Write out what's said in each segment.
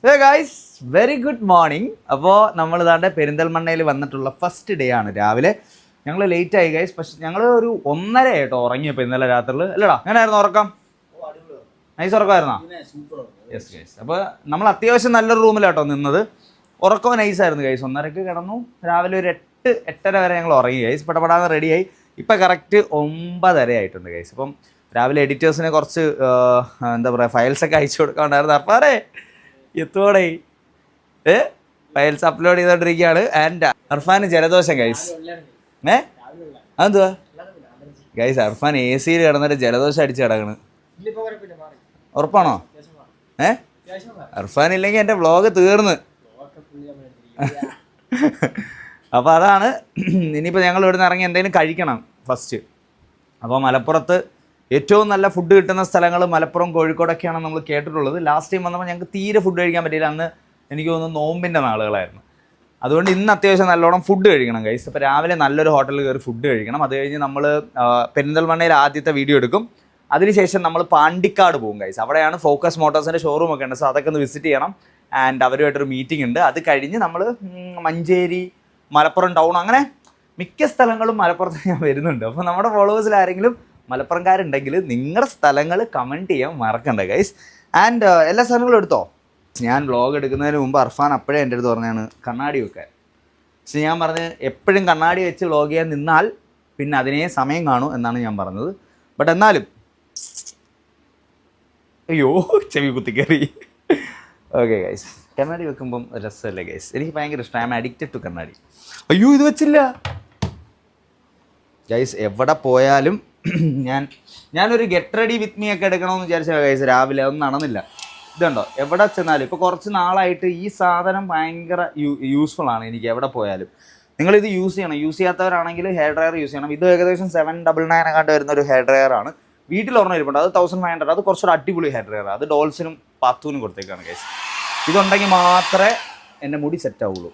Hey guys, very good morning. അപ്പോൾ നമ്മൾ ഇതാണ്ട് പെരിന്തൽമണ്ണയിൽ വന്നിട്ടുള്ള ഫസ്റ്റ് ഡേ ആണ്. രാവിലെ ഞങ്ങൾ ലേറ്റ് ആയി ഗൈസ്. പക്ഷെ ഞങ്ങൾ ഒരു 1:30 ആയിട്ടോ ഉറങ്ങിയപ്പോൾ ഇന്നലെ രാത്രിയിൽ. അല്ലടാ, എങ്ങനെയായിരുന്നു ഉറക്കം? നൈസ് ഉറക്കമായിരുന്നോ? Yes guys. അപ്പോൾ നമ്മൾ അത്യാവശ്യം നല്ലൊരു റൂമിലാട്ടോ നിന്നത്. ഉറക്കം നൈസായിരുന്നു ഗൈസ്. 1:30ക്ക് കിടന്നു. രാവിലെ ഒരു 8-8:30 വരെ ഞങ്ങൾ ഉറങ്ങി ഗൈസ്. പടപടാന്ന് റെഡിയായി. ഇപ്പം കറക്റ്റ് 9:30 ആയിട്ടുണ്ട് ഗൈസ്. അപ്പം രാവിലെ എഡിറ്റേഴ്സിന് കുറച്ച് എന്താ പറയുക ഫയൽസൊക്കെ അയച്ചു കൊടുക്കാണ്ടായിരുന്നു. അപ്പാറേ എത്തോടെ ഫയൽസ് അപ്ലോഡ് ചെയ്തോണ്ടിരിക്കുകയാണ്. ആൻഡ് അർഫാന് ജലദോഷം ഗൈസ്. അതെന്തുവാ ഗൈസ്? അർഫാൻ AC കിടന്നിട്ട് ജലദോഷം അടിച്ച് കിടക്കണ്. ഉറപ്പാണോ? അർഫാൻ ഇല്ലെങ്കിൽ എൻ്റെ വ്ളോഗ് തീർന്ന്. അപ്പോൾ അതാണ്. ഇനിയിപ്പോൾ ഞങ്ങൾ ഇവിടുന്ന് ഇറങ്ങി എന്തെങ്കിലും കഴിക്കണം ഫസ്റ്റ്. അപ്പോൾ മലപ്പുറത്ത് ഏറ്റവും നല്ല ഫുഡ് കിട്ടുന്ന സ്ഥലങ്ങൾ മലപ്പുറം, കോഴിക്കോടൊക്കെയാണ് നമ്മൾ കേട്ടിട്ടുള്ളത്. ലാസ്റ്റ് ടൈം വന്നപ്പോൾ ഞങ്ങൾക്ക് തീരെ ഫുഡ് കഴിക്കാൻ പറ്റിയില്ല. അന്ന് എനിക്ക് തോന്നുന്നു നോമ്പിൻ്റെ നാളുകളായിരുന്നു. അതുകൊണ്ട് ഇന്ന് അത്യാവശ്യം നല്ലോണം ഫുഡ് കഴിക്കണം ഗൈസ്. അപ്പോൾ രാവിലെ നല്ലൊരു ഹോട്ടലിൽ കയറി ഫുഡ് കഴിക്കണം. അത് കഴിഞ്ഞ് നമ്മൾ പെരിന്തൽമണ്ണയിൽ ആദ്യത്തെ വീഡിയോ എടുക്കും. അതിനുശേഷം നമ്മൾ പാണ്ടിക്കാട് പോകും ഗൈസ്. അവിടെയാണ് ഫോക്കസ് മോട്ടോഴ്സിൻ്റെ ഷോറൂം ഒക്കെ ഉണ്ട്. സോ അതൊക്കെ ഒന്ന് വിസിറ്റ് ചെയ്യണം. ആൻഡ് അവരുമായിട്ടൊരു മീറ്റിംഗ് ഉണ്ട്. അത് കഴിഞ്ഞ് നമ്മൾ മഞ്ചേരി, മലപ്പുറം ടൗൺ, അങ്ങനെ മിക്ക സ്ഥലങ്ങളും മലപ്പുറത്ത് ഞാൻ വരുന്നുണ്ട്. അപ്പോൾ നമ്മുടെ ഫോളോവേഴ്സിൽ ആരെങ്കിലും മലപ്പുറംകാരുണ്ടെങ്കിൽ നിങ്ങളുടെ സ്ഥലങ്ങൾ കമൻറ്റ് ചെയ്യാൻ മറക്കണ്ട ഗൈസ്. ആൻഡ് എല്ലാ സ്ഥലങ്ങളും എടുത്തോ. ഞാൻ വ്ളോഗ് എടുക്കുന്നതിന് മുമ്പ് അർഫാൻ അപ്പോഴേ എൻ്റെ അടുത്ത് പറഞ്ഞാണ് കണ്ണാടി വെക്കാൻ. പക്ഷെ ഞാൻ പറഞ്ഞ് എപ്പോഴും കണ്ണാടി വെച്ച് വ്ളോഗ് ചെയ്യാൻ നിന്നാൽ പിന്നെ അതിനേ സമയം കാണൂ എന്നാണ് ഞാൻ പറഞ്ഞത്. ബട്ട് എന്നാലും അയ്യോ ചെവി കുത്തിക്കറി. ഓക്കെ ഗൈസ്, കണ്ണാടി വെക്കുമ്പം രസമല്ലേ ഗൈസ്? എനിക്ക് ഭയങ്കര ഇഷ്ടം. ഐ ആം അഡിക്റ്റഡ് ടു കണ്ണാടി. അയ്യോ ഇത് വെച്ചില്ല ഗൈസ്. എവിടെ പോയാലും ഞാനൊരു ഗെറ്റ് റെഡി വിത്ത് മീ ഒക്കെ എടുക്കണമെന്ന് വിചാരിച്ചാൽ ഗൈസ് രാവിലെ ഒന്നും നടന്നില്ല. ഇതുണ്ടോ, എവിടെ ചെന്നാലും ഇപ്പോൾ കുറച്ച് നാളായിട്ട് ഈ സാധനം ഭയങ്കര യൂസ്ഫുൾ ആണ് എനിക്ക്. എവിടെ പോയാലും നിങ്ങളിത് യൂസ് ചെയ്യണം. യൂസ് ചെയ്യാത്തവരാണെങ്കിൽ ഹെയർ ഡ്രയർ യൂസ് ചെയ്യണം. ഇത് ഏകദേശം 799 എങ്ങാണ്ട് വരുന്ന ഒരു ഹെയർ ഡ്രയർ ആണ്. വീട്ടിൽ ഒരെണ്ണം ഇരിപ്പുണ്ട്, അത് 1500. അത് കുറച്ചൊരു അടിപൊളി ഹെയർ ഡ്രയർ. അത് ഡോൾസിനും പാത്തൂനും കൊടുത്തേക്കാണ് ഗൈസ്. ഇതുണ്ടെങ്കിൽ മാത്രമേ എൻ്റെ മുടി സെറ്റ് ആവുള്ളൂ.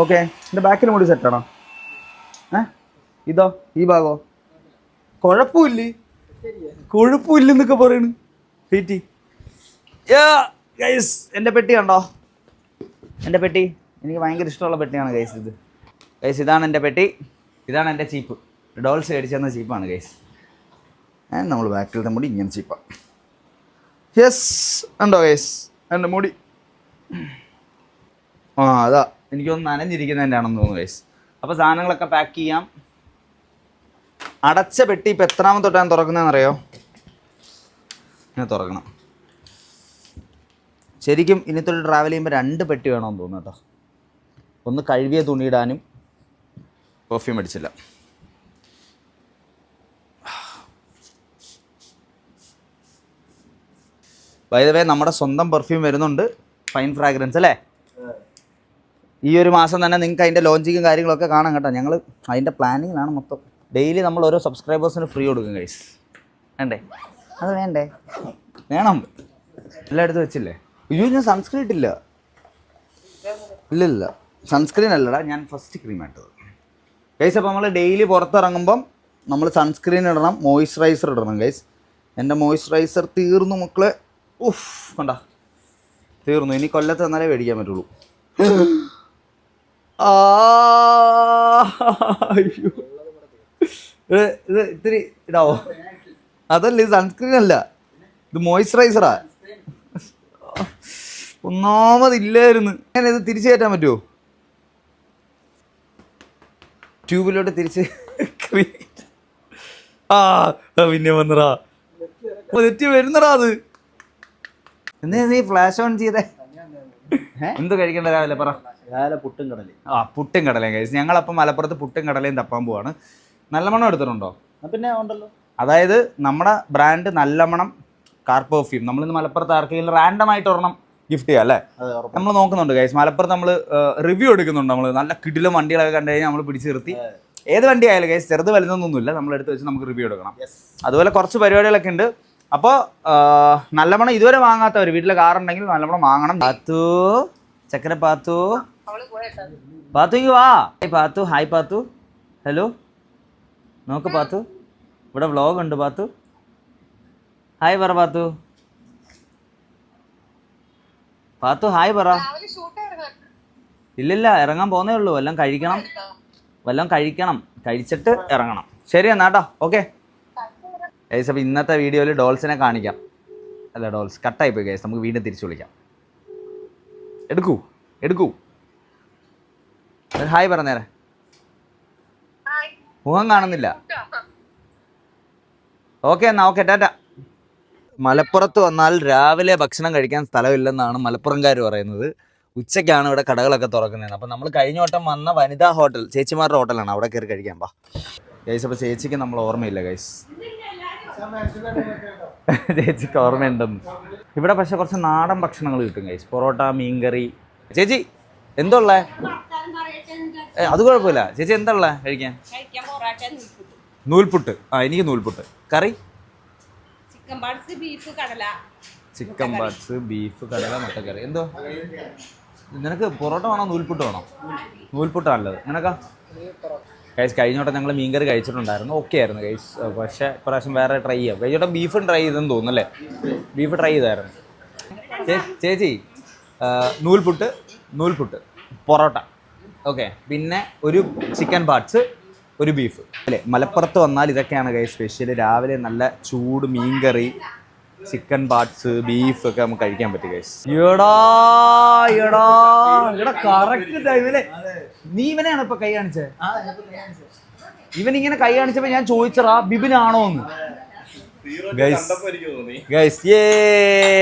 ഓക്കെ, എൻ്റെ ബാക്കിൽ മുടി സെറ്റാണോ? ഇതോ, ഈ ഭാഗമോ? കുഴപ്പമില്ലെന്നൊക്കെ പറയണ്. ഫീറ്റി ഗൈസ്. എൻ്റെ പെട്ടി കണ്ടോ? എൻ്റെ പെട്ടി എനിക്ക് ഭയങ്കര ഇഷ്ടമുള്ള പെട്ടിയാണ് ഗൈസ് ഇത്. ഗൈസ് ഇതാണ് എൻ്റെ പെട്ടി. ഇതാണ് എൻ്റെ ചീപ്പ്. Dolls മേടിച്ചെന്ന ചീപ്പാണ് guys. നമ്മൾ ബാക്കിലത്തെ മുടി ഇങ്ങനെ ചീപ്പാണ്. യെസ്, ഉണ്ടോ ഗൈസ് എൻ്റെ മുടി? അതാ എനിക്കൊന്ന് നനഞ്ഞിരിക്കുന്നതിൻ്റെ ആണെന്ന് തോന്നുന്നു ഗൈസ്. അപ്പോൾ സാധനങ്ങളൊക്കെ പാക്ക് ചെയ്യാം. അടച്ച പെട്ടി ഇപ്പം എത്രാമത്തൊട്ടാണ് തുറക്കുന്നതെന്നറിയോ? ഇങ്ങനെ തുറക്കണം. ശരിക്കും ഇന്നത്തെ ട്രാവൽ ചെയ്യുമ്പോൾ 2 പെട്ടി വേണമെന്ന് തോന്നുന്നു കേട്ടോ. ഒന്ന് കഴുകിയ തുണിയിടാനും. പെർഫ്യൂം അടിച്ചില്ല. ബൈ ദ വേ നമ്മുടെ സ്വന്തം പെർഫ്യൂം വരുന്നുണ്ട്, ഫൈൻ ഫ്രാഗ്രൻസ് അല്ലേ? ഈ ഒരു മാസം തന്നെ നിങ്ങൾക്ക് അതിൻ്റെ ലോഞ്ചിങ്ങും കാര്യങ്ങളൊക്കെ കാണാം കേട്ടോ. ഞങ്ങൾ അതിൻ്റെ പ്ലാനിങ്ങിലാണ് മൊത്തം. ഡെയിലി നമ്മൾ ഓരോ സബ്സ്ക്രൈബേഴ്സിന് ഫ്രീ കൊടുക്കും ഗൈസ്. വേണ്ടേ? അത് വേണ്ടേ? വേണം. എല്ലായിടത്തും വെച്ചില്ലേ? അയ്യോ ഞാൻ സൺസ്ക്രീൻ ഇട്ടില്ല. ഇല്ല സൺസ്ക്രീൻ അല്ലടാ, ഞാൻ ഫസ്റ്റ് ക്രീം ഇട്ടത് ഗൈസ്. അപ്പോൾ നമ്മൾ ഡെയിലി പുറത്തിറങ്ങുമ്പം നമ്മൾ സൺസ്ക്രീൻ ഇടണം, മോയ്സ്ചറൈസർ ഇടണം ഗൈസ്. എൻ്റെ മോയ്സ്ചറൈസർ തീർന്നു മക്കളെ. കണ്ടാ തീർന്നു. ഇനി കൊല്ലത്ത് വന്നാലേ മേടിക്കാൻ പറ്റുള്ളൂ. അയ്യോ ഇത് ഇത്തിരി ഇടാവോ? അതല്ല, ഇത് സൺസ്ക്രീൻ അല്ല, ഇത് മോയ്സ്ചറൈസറാ. ഒന്നാമതില്ലായിരുന്നു. അങ്ങനെ ഇത് തിരിച്ചു കയറ്റാൻ പറ്റുമോ? ട്യൂബിലോട്ട് തിരിച്ച് പിന്നെ വന്നടാ, തെറ്റി വരുന്നടാ അത്. എന്നേ നീ ഫ്ലാഷ് ഓൺ ചെയ്തേ. എന്ത് കഴിക്കേണ്ട രാവിലെ പറ? രാവിലെ പുട്ടും കടലയും. പുട്ടും കടലയും കഴിച്ചു. ഞങ്ങളപ്പം മലപ്പുറത്ത് പുട്ടും കടലയും തപ്പാൻ പോവാണ്. നല്ലമണം എടുത്തിട്ടുണ്ടോ? പിന്നെ ഉണ്ടല്ലോ. അതായത് നമ്മുടെ ബ്രാൻഡ് നല്ലമണം കാർ പെർഫ്യൂം. നമ്മളിന്ന് മലപ്പുറത്ത് ആർക്കെങ്കിലും റാൻഡം ആയിട്ട് ഒരെണ്ണം ഗിഫ്റ്റ് ചെയ്യാം അല്ലേ? നമ്മൾ നോക്കുന്നുണ്ട് ഗൈസ്. മലപ്പുറത്ത് നമ്മൾ റിവ്യൂ എടുക്കുന്നുണ്ട്. നമ്മൾ നല്ല കിടിലം വണ്ടികളൊക്കെ കണ്ടു കഴിഞ്ഞാൽ നമ്മൾ പിടിച്ച് നിർത്തി ഏത് വണ്ടി ആയാലും ഗൈസ്, ചെറുത് വലുതൊന്നുമില്ല, നമ്മളെടുത്ത് വെച്ച് നമുക്ക് റിവ്യൂ എടുക്കണം. അതുപോലെ കുറച്ച് പരിപാടികളൊക്കെ ഉണ്ട്. അപ്പോൾ നല്ലമണം ഇതുവരെ വാങ്ങാത്തവർ, വീട്ടിലെ കാറുണ്ടെങ്കിൽ നല്ലമണം വാങ്ങണം. പാത്തു ചക്കര, പാത്തു പാത്തുക്ക് വാ. പാത്തു ഹായ്. പാത്തു ഹലോ, നോക്ക് പാത്തു, ഇവിടെ വ്ളോഗ് ഉണ്ട്. പാത്തു ഹായ് പറ. പാത്തു പാത്തു ഹായ് പറ. ഇല്ലില്ല, ഇറങ്ങാൻ പോന്നേ ഉള്ളൂ. വല്ലതും കഴിക്കണം, കഴിച്ചിട്ട് ഇറങ്ങണം. ശരി എന്നാ കേട്ടോ, ഓക്കെ ഗൈസ്. അപ്പോൾ ഇന്നത്തെ വീഡിയോയിൽ ഡോൾസിനെ കാണിക്കാം. അല്ല, ഡോൾസ് കട്ടായിപ്പോയി ഗൈസ്, നമുക്ക് വീണ്ടും തിരിച്ചു വിളിക്കാം. എടുക്കൂ ഹായ് പറഞ്ഞേരെ. മുഖം കാണുന്നില്ല. ഓക്കെ എന്നാ, ഓക്കെ ടാറ്റ. മലപ്പുറത്ത് വന്നാൽ രാവിലെ ഭക്ഷണം കഴിക്കാൻ സ്ഥലമില്ലെന്നാണ് മലപ്പുറംകാർ പറയുന്നത്. ഉച്ചയ്ക്കാണ് ഇവിടെ കടകളൊക്കെ തുറക്കുന്നത്. അപ്പം നമ്മൾ കഴിഞ്ഞ വട്ടം വന്ന വനിതാ ഹോട്ടൽ, ചേച്ചിമാരുടെ ഹോട്ടലാണ്, അവിടെ കയറി കഴിക്കാൻ പാ ഗൈസ്. അപ്പോൾ ചേച്ചിക്ക് നമ്മൾ ഓർമ്മയില്ല ഗൈസ്, ചേച്ചിക്ക് ഓർമ്മയുണ്ടെന്ന്. ഇവിടെ പക്ഷെ കുറച്ച് നാടൻ ഭക്ഷണങ്ങൾ കിട്ടും ഗൈസ്. പൊറോട്ട, മീൻകറി. ചേച്ചി എന്താ ഉള്ളേ? അത് കുഴപ്പമില്ല. ചേച്ചി എന്താ ഉള്ളേ കഴിക്കാൻ? നൂൽപുട്ട്. എനിക്ക് നൂൽപുട്ട്. കറി ചിക്കൻ പാർട്സ്, ബീഫ്, കടല, മുട്ടക്കറി. എന്തോ നിനക്ക് പൊറോട്ട വേണോ നൂൽപുട്ട് വേണോ? നൂൽപുട്ട് നല്ലത്. നിനക്കാ? ഗൈസ് കഴിഞ്ഞ വട്ടം ഞങ്ങൾ മീൻകറി കഴിച്ചിട്ടുണ്ടായിരുന്നു, ഓക്കെ ആയിരുന്നു ഗൈസ്. പക്ഷേ ഇപ്രാവശ്യം വേറെ ട്രൈ ചെയ്യാം. കഴിഞ്ഞ വട്ടം ബീഫും ട്രൈ ചെയ്തെന്ന് തോന്നുന്നു അല്ലേ? ബീഫ് ട്രൈ ചെയ്തായിരുന്നു. ചേച്ചി നൂൽപുട്ട്, പൊറോട്ട, ഓക്കെ, പിന്നെ ഒരു ചിക്കൻ പാർട്സ്, ഒരു ബീഫ് അല്ലേ. മലപ്പുറത്ത് വന്നാൽ ഇതൊക്കെയാണ് ഗൈസ് സ്പെഷ്യൽ. രാവിലെ നല്ല ചൂട് മീൻകറി, ചിക്കൻ പാർട്സ്, ബീഫ് ഒക്കെ നമുക്ക് കഴിക്കാൻ പറ്റും ഗൈസ്. എടാ കറക്റ്റ് ടൈമില് നീ ഇവനെയാണ് ഇപ്പൊ കൈ കാണിച്ചത്. ഇവനിങ്ങനെ കൈ കാണിച്ചപ്പോ ഞാൻ ചോദിച്ചറാ ബിബിനാണോ എന്ന്.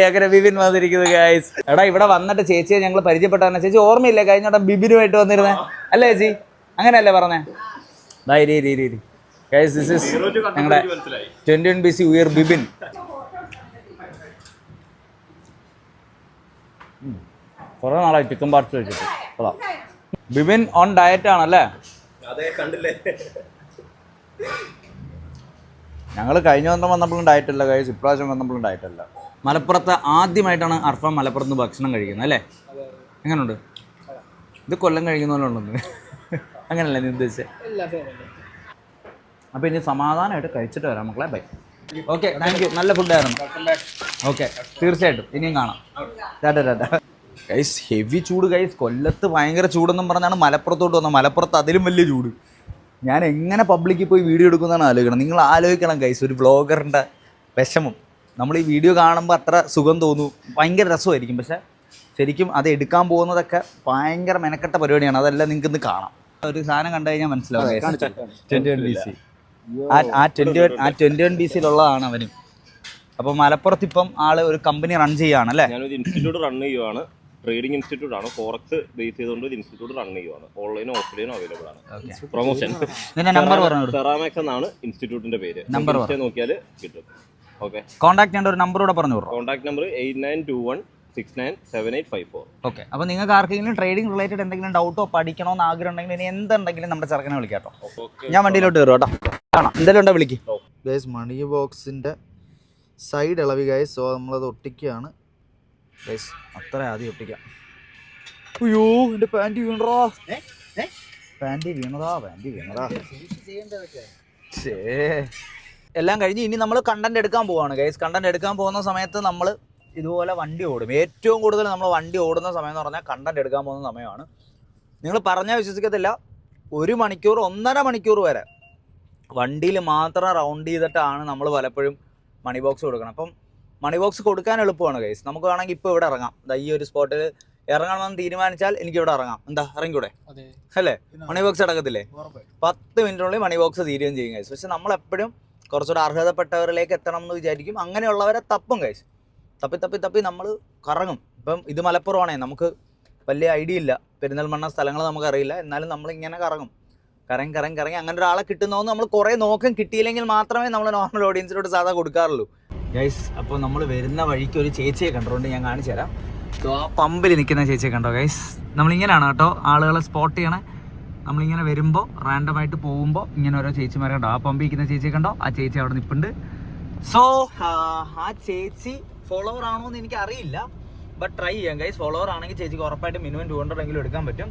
അങ്ങനെ ബിബിൻ വന്നിരിക്കുന്നു ഗൈസ്. എടാ ഇവിടെ വന്നിട്ട് ചേച്ചിയെ ഞങ്ങൾ പരിചയപ്പെട്ട ചേച്ചി ഓർമ്മയില്ലേ കഴിഞ്ഞ വട്ടം ബിബിനുമായിട്ട് വന്നിരുന്നേ അല്ലേ ചേച്ചി? അങ്ങനെയല്ലേ പറഞ്ഞേ? ഗൈസ് ദിസ് ഈസ് ഞങ്ങളുടെ 21BC ഉയർ ബിബിൻ. കുറെ നാളായി ചിക്കൻ പാർട്സ് വെച്ചിട്ട്. ബിബിൻ ഓൺ ഡയറ്റ് ആണല്ലേ? ഞങ്ങൾ കഴിഞ്ഞ വട്ടം വന്നപ്പോഴും ഡയറ്റ് അല്ല ഗൈസ്, ഇപ്രാവശ്യം വന്നപ്പോഴും ഡയറ്റ് അല്ല. മലപ്പുറത്ത് ആദ്യമായിട്ടാണ് അർഫാൻ മലപ്പുറത്ത് നിന്ന് ഭക്ഷണം കഴിക്കുന്നത് അല്ലേ? എങ്ങനെയുണ്ട്? ഇത് കൊല്ലം കഴിക്കുന്നവരുണ്ടെന്ന് അങ്ങനെയല്ലേ നീ ഉദ്ദേശിച്ചത്? അപ്പോൾ ഇനി സമാധാനമായിട്ട് കഴിച്ചിട്ട് വരാം മക്കളെ. ബൈ. Okay, thank you. നല്ല ഫുഡായിരുന്നു. ഓക്കെ, തീർച്ചയായിട്ടും ഇനിയും കാണാം. ടാറ്റ. ഗൈസ് ഹെവി ചൂട് ഗൈസ്. കൊല്ലത്ത് ഭയങ്കര ചൂടെന്നും പറഞ്ഞാണ് മലപ്പുറത്തോട്ട് വന്നത്. മലപ്പുറത്ത് അതിലും വലിയ ചൂട്. ഞാൻ എങ്ങനെ പബ്ലിക്കിൽ പോയി വീഡിയോ എടുക്കുന്നതാണ് ആലോചിക്കണം. നിങ്ങൾ ആലോചിക്കണം ഗൈസ്, ഒരു വ്ളോഗറിൻ്റെ വിഷമം. നമ്മൾ ഈ വീഡിയോ കാണുമ്പോൾ അത്ര സുഖം തോന്നും, ഭയങ്കര രസമായിരിക്കും. പക്ഷേ ശരിക്കും അത് എടുക്കാൻ പോകുന്നതൊക്കെ ഭയങ്കര മെനക്കെട്ട പരിപാടിയാണ്. അതെല്ലാം നിങ്ങൾക്ക് ഇന്ന് കാണാം. ഒരു സാധനം കണ്ടു കഴിഞ്ഞാൽ മനസ്സിലാവും. 21BC ആ 21BCയിലുള്ളതാണ് അവനും. അപ്പോൾ മലപ്പുറത്ത് ഇപ്പം ആള് ഒരു കമ്പനി റൺ ചെയ്യുകയാണ് അല്ലേ? ഞാനൊരു ഇൻസ്റ്റിറ്റ്യൂട്ട് റൺ ചെയ്യുവാണ്. ട്രേഡിംഗ് ഇൻസ്റ്റിറ്റ്യൂട്ട് ആണ്. ഫോറക്സ് ബേസ് ചെയ്തുകൊണ്ട് ഒരു ഇൻസ്റ്റിറ്റ്യൂട്ട് റൺ ചെയ്യുവാണ്. ഓൺലൈനും ഓഫ്ലൈനും അവൈലബിൾ ആണ്. പ്രൊമോഷൻ സെറാമിക്സ് എന്നാണ് ഇൻസ്റ്റിറ്റ്യൂട്ടിന്റെ പേര്. നമ്പർ നോക്കിയാൽ കിട്ടും. ഓക്കെ, കോൺടാക്ട് ചെയ്യേണ്ട ഒരു നമ്പർ കൂടെ പറഞ്ഞു. Contact number 8921697854. ഓക്കെ, അപ്പോൾ നിങ്ങൾക്ക് ആർക്കെങ്കിലും ട്രേഡിംഗ് റിലേറ്റഡ് എന്തെങ്കിലും ഡൗട്ടോ പഠിക്കണമെന്ന് ആഗ്രഹം ഉണ്ടെങ്കിൽ ഇനി എന്തുണ്ടെങ്കിലും നമ്മുടെ ചെറുക്കനെ വിളിക്കാം കേട്ടോ. ഞാൻ വണ്ടിയിലോട്ട് കയറും കേട്ടോ. കാണാം, എന്തെങ്കിലും ഉണ്ടോ വിളിക്കും ഗൈസ്. മണി ബോക്സിൻ്റെ സൈഡ് ഇളവി ഗൈസ്. സോ നമ്മളത് ഒട്ടിക്കുകയാണ് ഗൈസ്. അത്ര ആദ്യം ഒട്ടിക്കാം. അയ്യോ എൻ്റെ പാൻറ് വീണറാ. എല്ലാം കഴിഞ്ഞ് ഇനി നമ്മൾ കണ്ടന്റ് എടുക്കാൻ പോവാണ് ഗൈസ്. കണ്ടന്റ് എടുക്കാൻ പോകുന്ന സമയത്ത് നമ്മൾ ഇതുപോലെ വണ്ടി ഓടും. ഏറ്റവും കൂടുതൽ നമ്മൾ വണ്ടി ഓടുന്ന സമയം എന്ന് പറഞ്ഞാൽ കണ്ടന്റ് എടുക്കാൻ പോകുന്ന സമയമാണ്. നിങ്ങൾ പറഞ്ഞാൽ വിശ്വസിക്കത്തില്ല, 1 മണിക്കൂർ 1.5 മണിക്കൂർ വരെ വണ്ടിയിൽ മാത്രം റൗണ്ട് ചെയ്തിട്ടാണ് നമ്മൾ പലപ്പോഴും മണി ബോക്സ് കൊടുക്കണം. അപ്പം മണി ബോക്സ് കൊടുക്കാൻ എളുപ്പമാണ് ഗൈസ്. നമുക്ക് വേണമെങ്കിൽ ഇപ്പോൾ ഇവിടെ ഇറങ്ങാം. ഈ ഒരു സ്പോട്ടിൽ ഇറങ്ങണമെന്ന് തീരുമാനിച്ചാൽ എനിക്ക് ഇവിടെ ഇറങ്ങാം. എന്താ, ഇറങ്ങിക്കൂടെ അല്ലേ? മണി ബോക്സ് അടക്കത്തില്ലേ? 10 മിനിറ്റിനുള്ളിൽ മണി ബോക്സ് തീരുകയും ചെയ്യും ഗൈസ്. പക്ഷെ നമ്മളെപ്പോഴും കുറച്ചുകൂടെ അർഹതപ്പെട്ടവരിലേക്ക് എത്തണം എന്ന് വിചാരിക്കും. അങ്ങനെയുള്ളവരെ തപ്പും ഗൈസ്. തപ്പി നമ്മൾ കറങ്ങും. ഇപ്പം ഇത് മലപ്പുറമാണേ, നമുക്ക് വലിയ ഐഡിയ ഇല്ല, പെരിന്തൽമണ്ണ സ്ഥലങ്ങൾ നമുക്കറിയില്ല. എന്നാലും നമ്മളിങ്ങനെ കറങ്ങും. കറങ്ങി അങ്ങനെ ഒരാളെ കിട്ടുന്നതെന്ന് നമ്മൾ കുറേ നോക്കും. കിട്ടിയില്ലെങ്കിൽ മാത്രമേ നമ്മൾ നോർമൽ ഓഡിയൻസിലോട്ട് സാധാ കൊടുക്കാറുള്ളൂ ഗൈസ്. അപ്പോൾ നമ്മൾ വരുന്ന വഴിക്ക് ഒരു ചേച്ചിയെ കണ്ടുകൊണ്ട് ഞാൻ കാണിച്ചു തരാം. സോ ആ പമ്പിൽ നിൽക്കുന്ന ചേച്ചിയെ കണ്ടോ ഗൈസ്? നമ്മളിങ്ങനെയാണ് കേട്ടോ ആളുകളെ സ്പോട്ട് ചെയ്യണേ. നമ്മളിങ്ങനെ വരുമ്പോൾ റാൻഡമായിട്ട് പോകുമ്പോൾ ഇങ്ങനെ ഓരോ ചേച്ചിമാരെ കണ്ടോ? ആ പമ്പിൽ നിൽക്കുന്ന ചേച്ചിയെ കണ്ടോ? ആ ചേച്ചി അവിടെ നിൽപ്പുണ്ട്. സോ ആ ചേച്ചി ഫോളോവർ ആണോ എന്ന് എനിക്ക് അറിയില്ല, ബട്ട് ട്രൈ ചെയ്യാം ഗൈസ്. ഫോളോവർ ആണെങ്കിൽ ചേച്ചിക്ക് ഉറപ്പായിട്ട് മിനിമം 200 എങ്കിലും എടുക്കാൻ പറ്റും.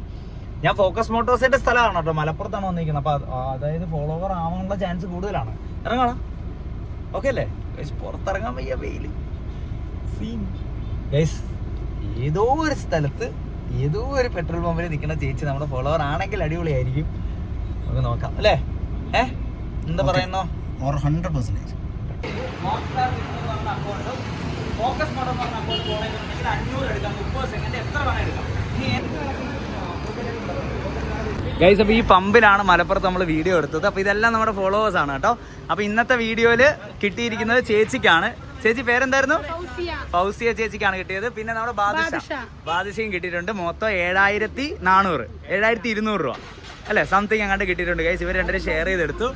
ഞാൻ ഫോക്കസ് മോട്ടോഴ്സിന്റെ സ്ഥലമാണ് കേട്ടോ, മലപ്പുറത്താണ് വന്നിരിക്കുന്നത്. അപ്പോൾ അതായത് ഫോളോവർ ആവാനുള്ള ചാൻസ് കൂടുതലാണ്. ഇറങ്ങണം, ഓക്കെ അല്ലേ ഗൈസ്? പുറത്തിറങ്ങാൻ വയ്യ, വെയിൽ ഗൈസ്. ഏതോ ഒരു സ്ഥലത്ത് ഏതോ ഒരു പെട്രോൾ പമ്പിൽ നിൽക്കുന്ന ചേച്ചി നമ്മുടെ ഫോളോവർ ആണെങ്കിൽ അടിപൊളിയായിരിക്കും. നമുക്ക് നോക്കാം അല്ലേ? എന്താ പറയുന്നോ? 100%. ഫോക്കസ് മോഡൽ പറഞ്ഞ അക്കൗണ്ട് പോകണമെന്നുണ്ടെങ്കിൽ 500 എടുക്കാം, 30 സെക്കൻഡ് എത്ര വേണം എടുക്കാം. ഗൈസ്, അപ്പോൾ ഈ പമ്പിലാണ് മലപ്പുറത്ത് നമ്മൾ വീഡിയോ എടുത്തത്. അപ്പോൾ ഇതെല്ലാം നമ്മുടെ ഫോളോവേഴ്സ് ആണ് കേട്ടോ. അപ്പോൾ ഇന്നത്തെ വീഡിയോയിൽ കിട്ടിയിരിക്കുന്നത് ചേച്ചിക്കാണ്. ചേച്ചി പേരെന്തായിരുന്നു? ഫൗസിയ ചേച്ചിക്കാണ് കിട്ടിയത്. പിന്നെ നമ്മുടെ ബാദിഷയും കിട്ടിയിട്ടുണ്ട്. മൊത്തം 7400 7200 രൂപ അല്ലേ സംതിങ് അങ്ങോട്ട് കിട്ടിയിട്ടുണ്ട് ഗൈസ്. ഇവർ രണ്ടുപേരും ഷെയർ ചെയ്തെടുത്തു.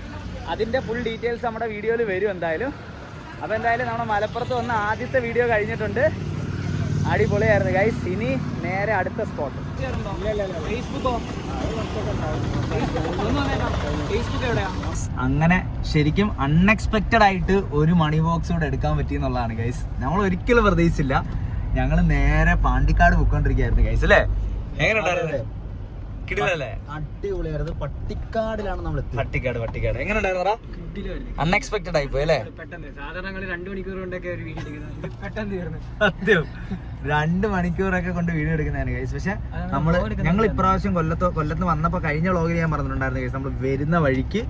അതിൻ്റെ ഫുൾ ഡീറ്റെയിൽസ് നമ്മുടെ വീഡിയോയിൽ വരും എന്തായാലും. അപ്പോൾ എന്തായാലും നമ്മുടെ മലപ്പുറത്ത് വന്ന ആദ്യത്തെ വീഡിയോ കഴിഞ്ഞിട്ടുണ്ട്. അടിപൊളിയായിരുന്നു ഗൈസ്. ഇനി നേരെ അടുത്ത സ്പോട്ട്. അങ്ങനെ ശരിക്കും അൺഎക്സ്പെക്റ്റഡ് ആയിട്ട് ഒരു മണി ബോക്സ് കൂടെ എടുക്കാൻ പറ്റിയെന്നുള്ളതാണ് ഗൈസ്. നമ്മൾ ഒരിക്കലും പ്രതീക്ഷിച്ചില്ല. ഞങ്ങൾ നേരെ പാണ്ടിക്കാട് പോയിക്കൊണ്ടിരിക്കുകയായിരുന്നു ഗൈസ് അല്ലേ? എങ്ങനെ ഉണ്ടായിരുന്നു? കിടിലല്ലേ? അടിപൊളിയായിരുന്നു. പട്ടിക്കാടിലാണ് നമ്മൾ പട്ടിക്കാട് എങ്ങനെ ഉണ്ടായിരുന്നടാ? അൺഎക്സ്പെക്റ്റഡ് ആയി പോയി അല്ലേ? സാധാരണ 2 മണിക്കൂർ കൊണ്ടൊക്കെ ഒരു വീഡിയോ എടുക്കുന്നത് പെട്ടെന്ന് തീർന്നു. സത്യം 2 മണിക്കൂറൊക്കെ കൊണ്ട് വീഡിയോ എടുക്കുന്നതാണ് ഗൈസ്. പക്ഷെ ഞങ്ങൾ ഇപ്രാവശ്യം കൊല്ലത്ത് വന്നപ്പോൾ കഴിഞ്ഞ വ്ളോഗിൽ ഞാൻ പറഞ്ഞിട്ടുണ്ടായിരുന്നു ഗൈസ്, നമ്മൾ വരുന്ന വഴിക്ക്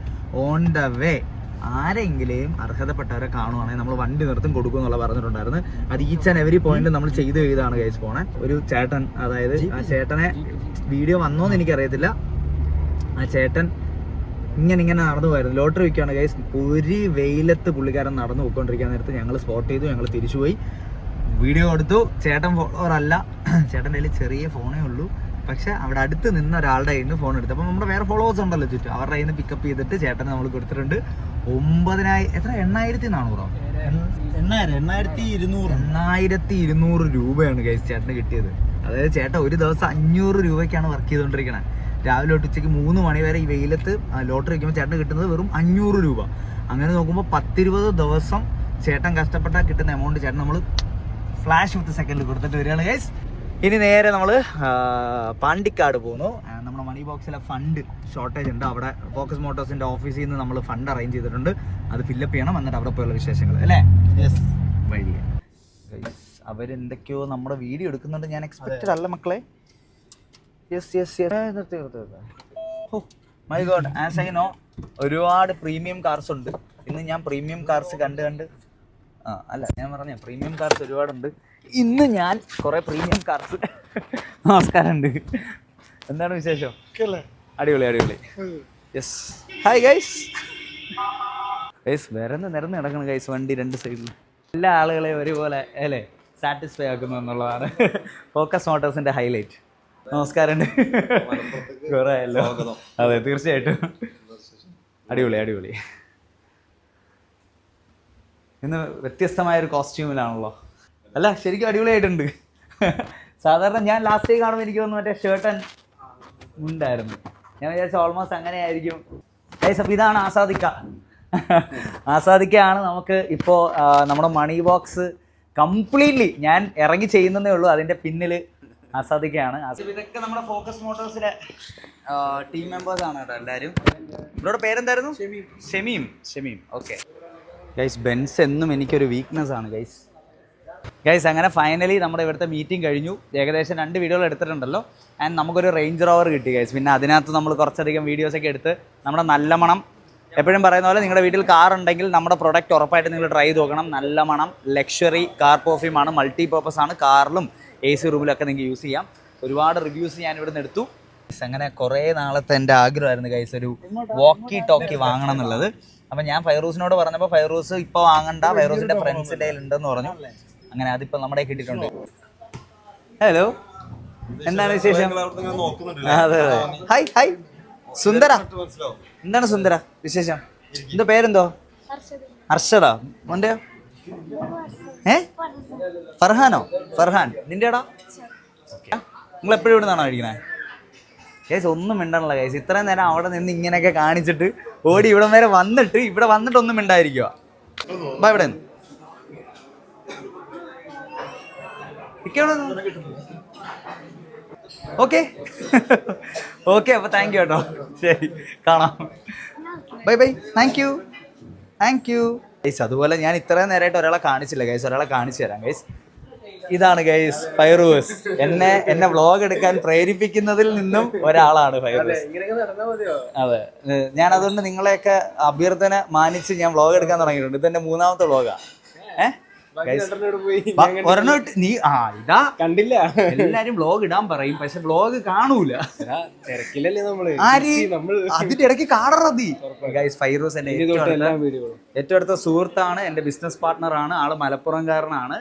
ഓൺ ദ വേ ആരെങ്കിലും അർഹതപ്പെട്ടവരെ കാണുവാണെങ്കിൽ നമ്മൾ വണ്ടി നിർത്തും കൊടുക്കും എന്നുള്ള പറഞ്ഞിട്ടുണ്ടായിരുന്നു. അത് ഈച്ച് ആൻഡ് എവരി പോയിന്റ് നമ്മൾ ചെയ്ത് ചെയ്താണ് ഗൈസ് പോണേ. ഒരു ചേട്ടൻ, അതായത് ആ ചേട്ടനെ വീഡിയോ വന്നോന്ന് എനിക്കറിയത്തില്ല, ആ ചേട്ടൻ ഇങ്ങനെ നടന്നു പോയിരുന്നു. ലോട്ടറി വയ്ക്കുകയാണ് ഗൈസ്. ഒരു വെയിലത്ത് പുള്ളിക്കാരൻ നടന്നു പോയിക്കൊണ്ടിരിക്കാൻ നേരത്ത് ഞങ്ങൾ സ്പോട്ട് ചെയ്തു. ഞങ്ങൾ തിരിച്ചുപോയി വീഡിയോ എടുത്തു. ചേട്ടൻ ഫോളോവർ അല്ല, ചേട്ടൻ്റെ കയ്യിൽ ചെറിയ ഫോണേ ഉള്ളൂ. പക്ഷെ അവിടെ അടുത്ത് നിന്ന് ഒരാളുടെ കയ്യിൽ നിന്ന് ഫോൺ എടുത്തു. അപ്പം നമ്മുടെ വേറെ ഫോളോവേഴ്സ് ഉണ്ടല്ലോ ചുറ്റും, അവരുടെ കയ്യിൽ നിന്ന് പിക്കപ്പ് ചെയ്തിട്ട് ചേട്ടന് നമ്മൾ കൊടുത്തിട്ടുണ്ട്. 8200 8200 രൂപയാണ് ഗൈസ് ചേട്ടന് കിട്ടിയത്. അതായത് ചേട്ടൻ ഒരു ദിവസം 500 രൂപയ്ക്കാണ് വർക്ക് ചെയ്തുകൊണ്ടിരിക്കുന്നത്. രാവിലെ തൊട്ട് ഉച്ചയ്ക്ക് 3 മണി വരെ ഈ വെയിലത്ത് ലോട്ടറി വയ്ക്കുമ്പോൾ ചേട്ടന് കിട്ടുന്നത് വെറും 500 രൂപ. അങ്ങനെ നോക്കുമ്പോൾ 10-20 ദിവസം ചേട്ടൻ കഷ്ടപ്പെട്ടാൽ കിട്ടുന്ന എമൗണ്ട് ചേട്ടൻ നമ്മൾ ഫ്ലാഷ് വിത്ത് സെക്കൻഡിൽ കൊടുത്തിട്ട് വരികയാണ് ഗൈസ്. ഇനി നേരെ നമ്മൾ പാണ്ടിക്കാട് പോകുന്നു. നമ്മുടെ മണി ബോക്സിലെ ഫണ്ട് ഷോർട്ടേജ് ഉണ്ട്. അവിടെ ഫോക്കസ് മോട്ടോഴ്സിൻ്റെ ഓഫീസിൽ നിന്ന് നമ്മൾ ഫണ്ട് അറേഞ്ച് ചെയ്തിട്ടുണ്ട്. അത് ഫില്ലപ്പ് ചെയ്യണം. എന്നിട്ട് അവിടെ പോയുള്ള വിശേഷങ്ങൾ അല്ലേ? വഴി അവരെന്തൊക്കെയോ നമ്മുടെ വീഡിയോ എടുക്കുന്നുണ്ട്. ഞാൻ എക്സ്പെക്റ്റഡ് അല്ല മക്കളെ. My God, as I know ഒരുപാട് പ്രീമിയം കാർസ് ഉണ്ട്. ഇന്ന് ഞാൻ പ്രീമിയം കാർസ് കണ്ട് അല്ല ഞാൻ പറഞ്ഞ പ്രീമിയം കാർസ് ഒരുപാടുണ്ട്. ഇന്ന് ഞാൻ കുറെ പ്രീമിയം കാർസ് നമസ്കാരമുണ്ട്. എന്താണ് വിശേഷം? അടിപൊളി. Yes, hi guys. നിരന്ന് നടക്കണം ഗൈസ് വണ്ടി 2 സൈഡിൽ. എല്ലാ ആളുകളെയും ഒരുപോലെ അല്ലേ സാറ്റിസ്ഫൈ ആക്കുന്നു എന്നുള്ളതാണ് ഫോക്കസ് മോട്ടോഴ്സിന്റെ ഹൈലൈറ്റ്. നമസ്കാരമുണ്ട്. കുറേ ആയല്ലോ. അതെ തീർച്ചയായിട്ടും അടിപൊളി. ഇന്ന് വ്യത്യസ്തമായൊരു കോസ്റ്റ്യൂമിലാണല്ലോ അല്ല? ശരിക്കും അടിപൊളിയായിട്ടുണ്ട്. സാധാരണ ഞാൻ ലാസ്റ്റ് കാണുമ്പോൾ എനിക്ക് തോന്നുന്നു മറ്റേ ഷർട്ടൻ ഉണ്ടായിരുന്നു. ഞാൻ വിചാരിച്ച ഓൾമോസ്റ്റ് അങ്ങനെയായിരിക്കും. അപ്പോൾ ഇതാണ് ആസാദിക്കയാണ് നമുക്ക് ഇപ്പോൾ നമ്മുടെ മണി ബോക്സ് കംപ്ലീറ്റ്ലി ഞാൻ ഇറങ്ങി ചെയ്യുന്നതേ ഉള്ളൂ. അതിൻ്റെ പിന്നിൽ ആസാദിക്കയാണ്. ഇതൊക്കെ നമ്മുടെ ഫോക്കസ് മോട്ടോഴ്സിലെ ടീം മെമ്പേഴ്സ് ആണ് കേട്ടോ എല്ലാവരും. ഇവരുടെ പേരെന്തായിരുന്നു? ഷമീം. ഓക്കെ ഗൈസ്, ബെൻസ് എന്നും എനിക്കൊരു വീക്ക്നെസ് ആണ് ഗൈസ്. അങ്ങനെ ഫൈനലി നമ്മുടെ ഇവിടുത്തെ മീറ്റിംഗ് കഴിഞ്ഞു. ഏകദേശം 2 വീഡിയോകൾ എടുത്തിട്ടുണ്ടല്ലോ. ആൻഡ് നമുക്കൊരു റേഞ്ച് റോവർ കിട്ടി ഗൈസ്. പിന്നെ അതിനകത്ത് നമ്മൾ കുറച്ചധികം വീഡിയോസൊക്കെ എടുത്ത് നമ്മുടെ നല്ല മണം, എപ്പോഴും പറയുന്ന പോലെ നിങ്ങളുടെ വീട്ടിൽ കാർ ഉണ്ടെങ്കിൽ നമ്മുടെ പ്രൊഡക്റ്റ് ഉറപ്പായിട്ട് നിങ്ങൾ ട്രൈ ചെയ്ത് നോക്കണം. നല്ല മണം, ലക്ഷറി കാർ പെർഫ്യൂമാണ്, മൾട്ടി പർപ്പസ് ആണ്. കാറിലും AC റൂമിലൊക്കെ നിങ്ങൾക്ക് യൂസ് ചെയ്യാം. ഒരുപാട് റിവ്യൂസ് ഞാൻ ഇവിടെ നിന്ന് എടുത്തു. അങ്ങനെ കുറേ നാളത്തെ എൻ്റെ ആഗ്രഹമായിരുന്നു ഗൈസ് ഒരു വോക്കി ടോക്കി വാങ്ങണം എന്നുള്ളത്. അപ്പം ഞാൻ ഫൈറൂസിനോട് പറഞ്ഞപ്പോൾ ഫൈറൂസ് ഇപ്പോൾ വാങ്ങണ്ട, ഫൈറൂസിൻ്റെ ഫ്രണ്ട്സിൻ്റെ കയ്യിലുണ്ടെന്ന് പറഞ്ഞു. അങ്ങനെ അതിപ്പോൾ നമ്മുടെ കിട്ടിയിട്ടുണ്ട്. ഹലോ, എന്താണ് വിശേഷം? അതെ ഹായ് സുന്ദര. എന്താണ് സുന്ദര വിശേഷം? എന്താ പേരെന്തോ? അർഷദാ. മോൻ്റെ ഫർഹാൻ. നിന്റെടാ? നിങ്ങൾ എപ്പോഴും ഇവിടെ നിന്നാണോ കഴിക്കണേ? കേസ് ഒന്നും മിണ്ടണല്ലോ കേസ്. ഇത്രയും നേരം അവിടെ നിന്ന് ഇങ്ങനെയൊക്കെ കാണിച്ചിട്ട് ഓടി ഇവിടെ വരെ വന്നിട്ട് ഒന്നും മിണ്ടായിരിക്കുക. ഇവിടെ ഓക്കെ അപ്പോൾ താങ്ക് യു കേട്ടോ. ശരി, കാണാം. ബൈ. Thank you guys. അതുപോലെ ഞാൻ ഇത്രയും നേരമായിട്ട് ഒരാളെ കാണിച്ചില്ല ഗൈസ്. ഒരാളെ കാണിച്ചു തരാം ഗൈസ്. ഇതാണ് ഗൈസ് ഫൈറൂസ്. എന്നെ വ്ളോഗ് എടുക്കാൻ പ്രേരിപ്പിക്കുന്നതിൽ നിന്നും ഒരാളാണ് ഫൈറൂസ്. അതെ, ഞാൻ അതുകൊണ്ട് നിങ്ങളെയൊക്കെ അഭ്യർത്ഥന മാനിച്ച് ഞാൻ വ്ളോഗ് എടുക്കാൻ തുടങ്ങിയിട്ടുണ്ട്. ഇതെന്റെ 3ാമത്തെ വ്ളോഗാ. ഇതാ കണ്ടില്ല. എല്ലാരും വ്ളോഗ് ഇടാൻ പറയും, പക്ഷെ വ്ളോഗ് കാണൂല. തിരക്കില്ലല്ലേ നമ്മള്. അതിന്റെ ഇടയ്ക്ക് കാണറതി. ഗൈസ് ഫൈറൂസ് എന്റെ ഏറ്റവും അടുത്ത സുഹൃത്താണ്, എന്റെ ബിസിനസ് പാർട്ട്ണർ ആണ്. ആള് മലപ്പുറംകാരനാണ്,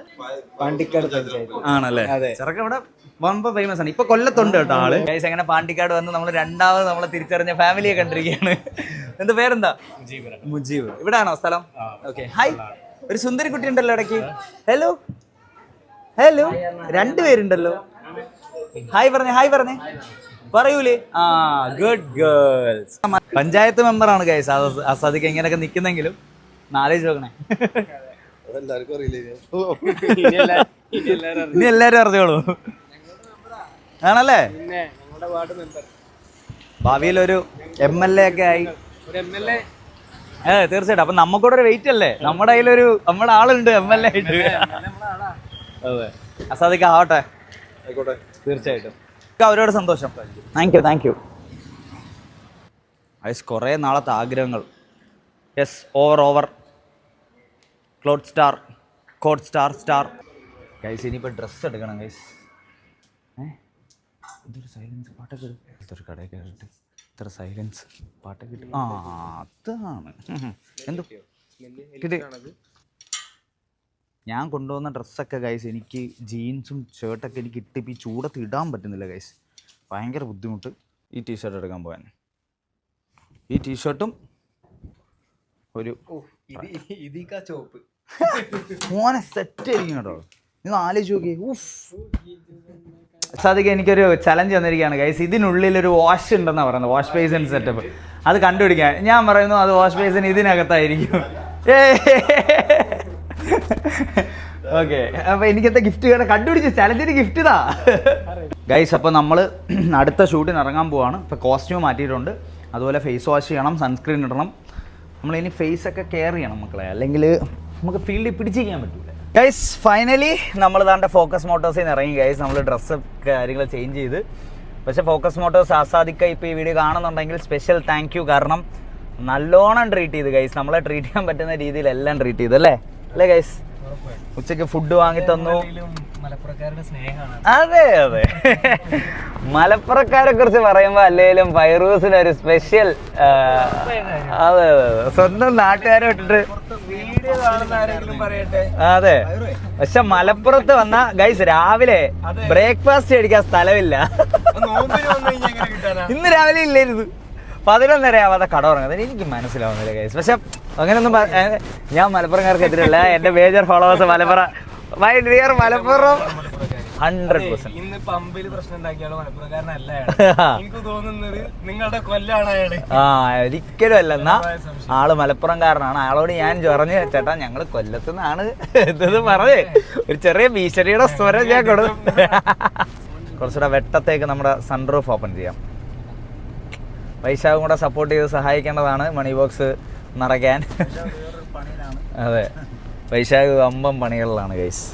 പാണ്ടിക്കാട് പഞ്ചായത്ത് ആണല്ലേ. ചെറുക്ക ഇവിടെ വമ്പ ഫേമസ് ആണ്. ഇപ്പൊ കൊല്ലത്തുണ്ട് കേട്ടോ ആള്. ഗൈസ് അങ്ങനെ പാണ്ടിക്കാട് വന്ന് നമ്മൾ രണ്ടാമത് നമ്മളെ തിരിച്ചറിഞ്ഞ ഫാമിലിയെ കണ്ടിരിക്കുകയാണ്. എന്താ പേരെന്താ? മുജീബ്. ഇവിടാണോ സ്ഥലം? ഓക്കെ. ഹായ്, ഒരു സുന്ദരി കുട്ടി ഉണ്ടല്ലോ ഇടയ്ക്ക്. ഹലോ ഹലോ, 2 പേരുണ്ടല്ലോ. ഹായ് പറഞ്ഞേ പറയൂലേ? ആ, ഗുഡ് ഗേൾസ്. പഞ്ചായത്ത് മെമ്പറാണ് ഗൈസ് അസാദിക്ക്. ഇങ്ങനെയൊക്കെ നിൽക്കുന്നെങ്കിലും നാലേജ് നോക്കണേ. ഇനി എല്ലാരും അറിഞ്ഞോളൂ ആണല്ലേ. ഭാവിയിലൊരു MLA ഒക്കെ ആയി. തീർച്ചയായിട്ടും. അപ്പൊ നമുക്കൂടെ ഒരു വെയിറ്റ് അല്ലേ, നമ്മുടെ നമ്മുടെ ആളുണ്ട് MLA ആയിട്ട്. അതെ, അസാദിക്ക് ആവട്ടെ. ആയിക്കോട്ടെ, തീർച്ചയായിട്ടും. അവരോട് സന്തോഷം. Thank you. ഐസ് കുറേ നാളത്തെ ആഗ്രഹങ്ങൾ. Yes, over coat star guys. ഇനിയിപ്പോൾ ഡ്രസ്സ് എടുക്കണം ഗൈസ്. ഇതൊരു സൈലൻസ് പാട്ടൊക്കെ ഇതൊരു കടയിൽ കയറിയിട്ട് ഇത്ര സൈലൻസ് പാട്ടൊക്കെ ഇട്ട്. ആ, അതാണ് എന്തോ ഞാൻ കൊണ്ടുവന്ന ഡ്രസ്സൊക്കെ ഗൈസ്. എനിക്ക് ജീൻസും ഷർട്ടൊക്കെ എനിക്ക് ഇട്ടിപ്പോൾ ഈ ചൂടത്ത് ഇടാൻ പറ്റുന്നില്ല ഗൈസ്. ഭയങ്കര ബുദ്ധിമുട്ട്. ഈ ടീഷർട്ട് എടുക്കാൻ പോകാൻ. ഈ ടീഷർട്ടും ഒരു ചോപ്പ് മോനെ സെറ്റ് ആയിരിക്കും കേട്ടോ. നിങ്ങൾ ആലോചിച്ച് നോക്കി. സാധിക്ക് എനിക്കൊരു ചലഞ്ച് തന്നിരിക്കുകയാണ് ഗൈസ്. ഇതിനുള്ളിൽ ഒരു വാഷ് ഉണ്ടെന്നാണ് പറയുന്നത്, വാഷ് ബേസിൻ സെറ്റപ്പ്. അത് കണ്ടുപിടിക്കാൻ ഞാൻ പറയുന്നു അത് വാഷ് ബേസിൻ ഇതിനകത്തായിരിക്കും. ഓക്കെ, അപ്പൊ എനിക്കെന്താ ഗിഫ്റ്റ് കണ്ടുപിടിച്ച് ചലഞ്ചിന് ഗിഫ്റ്റ് ഇതാ ഗൈസ്. അപ്പോൾ നമ്മൾ അടുത്ത ഷൂട്ടിന് ഇറങ്ങാൻ പോവാണ്. ഇപ്പോൾ കോസ്റ്റ്യൂം മാറ്റിയിട്ടുണ്ട്, അതുപോലെ ഫേസ് വാഷ് ചെയ്യണം, സൺസ്ക്രീൻ ഇടണം. നമ്മളിനി ഫേസൊക്കെ കെയർ ചെയ്യണം മക്കളെ, അല്ലെങ്കിൽ നമുക്ക് ഫീൽഡിൽ പിടിച്ചിരിക്കാൻ പറ്റില്ല ഗൈസ്. ഫൈനലി നമ്മൾ താണ്ടെ ഫോക്കസ് മോട്ടോഴ്സിൽ നിന്ന് ഇറങ്ങി ഗൈസ്. നമ്മൾ ഡ്രസ്സ് കാര്യങ്ങൾ ചേഞ്ച് ചെയ്ത്. പക്ഷേ ഫോക്കസ് മോട്ടോഴ്സ് ആസാദിക്ക ഇപ്പോൾ ഈ വീഡിയോ കാണുന്നുണ്ടെങ്കിൽ സ്പെഷ്യൽ താങ്ക് യു. കാരണം നല്ലോണം ട്രീറ്റ് ചെയ്ത് ഗൈസ്. നമ്മളെ ട്രീറ്റ് ചെയ്യാൻ പറ്റുന്ന രീതിയിലെല്ലാം ട്രീറ്റ് ചെയ്ത് അല്ലേ ഗൈസ്. ഉച്ചയ്ക്ക് ഫുഡ് വാങ്ങി തന്നു. മലപ്പുറക്കാരുടെ സ്നേഹമാണ്. അതെ മലപ്പുറക്കാരെ കുറിച്ച് പറയുമ്പോൾ അല്ലെങ്കിലും ഫൈറൂസിന് ഒരു സ്പെഷ്യൽ. അതെ സ്വന്തം നാട്ടുകാരെ വിട്ടിട്ട്. അതെ, പക്ഷെ മലപ്പുറത്ത് വന്ന ഗൈസ് രാവിലെ ബ്രേക്ക്ഫാസ്റ്റ് കഴിക്കാൻ സ്ഥലമില്ല. ഇന്ന് രാവിലെ ഇല്ലായിരുന്നു. 11:30 ആവാതെ കട തുടങ്ങുന്നത് എനിക്ക് മനസ്സിലാവുന്നില്ല ഗൈസ്. പക്ഷെ അങ്ങനെയൊന്നും ഞാൻ മലപ്പുറംകാർക്കെതിരല്ല. എന്റെ മേജർ ഫോളോവേഴ്സ് മലപ്പുറം 100%. ഇന്ന് പമ്പിൽ പ്രശ്നം ഉണ്ടാക്കിയാലോ മലപ്പുറക്കാരനല്ല എനിക്ക് തോന്നുന്നത്. നിങ്ങളുടെ കൊല്ലാണ് അയാള്. ഒരിക്കലും അല്ല. എന്നാ ആള് മലപ്പുറംകാരനാണ്. അയാളോട് ഞാൻ പറഞ്ഞ് ചേട്ടാ ഞങ്ങള് കൊല്ലത്തുനിന്നാണ് എന്നത് പറഞ്ഞ് ഒരു ചെറിയ ഭീഷണിയുടെ സ്വരം ഞാൻ കൊടുത്തു. കുറച്ചുകൂടെ വെട്ടത്തേക്ക് നമ്മുടെ സൺറൂഫ് ഓപ്പൺ ചെയ്യാം. വൈശാഖും കൂടെ സപ്പോർട്ട് ചെയ്ത് സഹായിക്കേണ്ടതാണ് മണി ബോക്സ് നിറയ്ക്കാൻ. അതെ, വൈശാഖ് വമ്പം പണികളിലാണ് ഗൈസ്.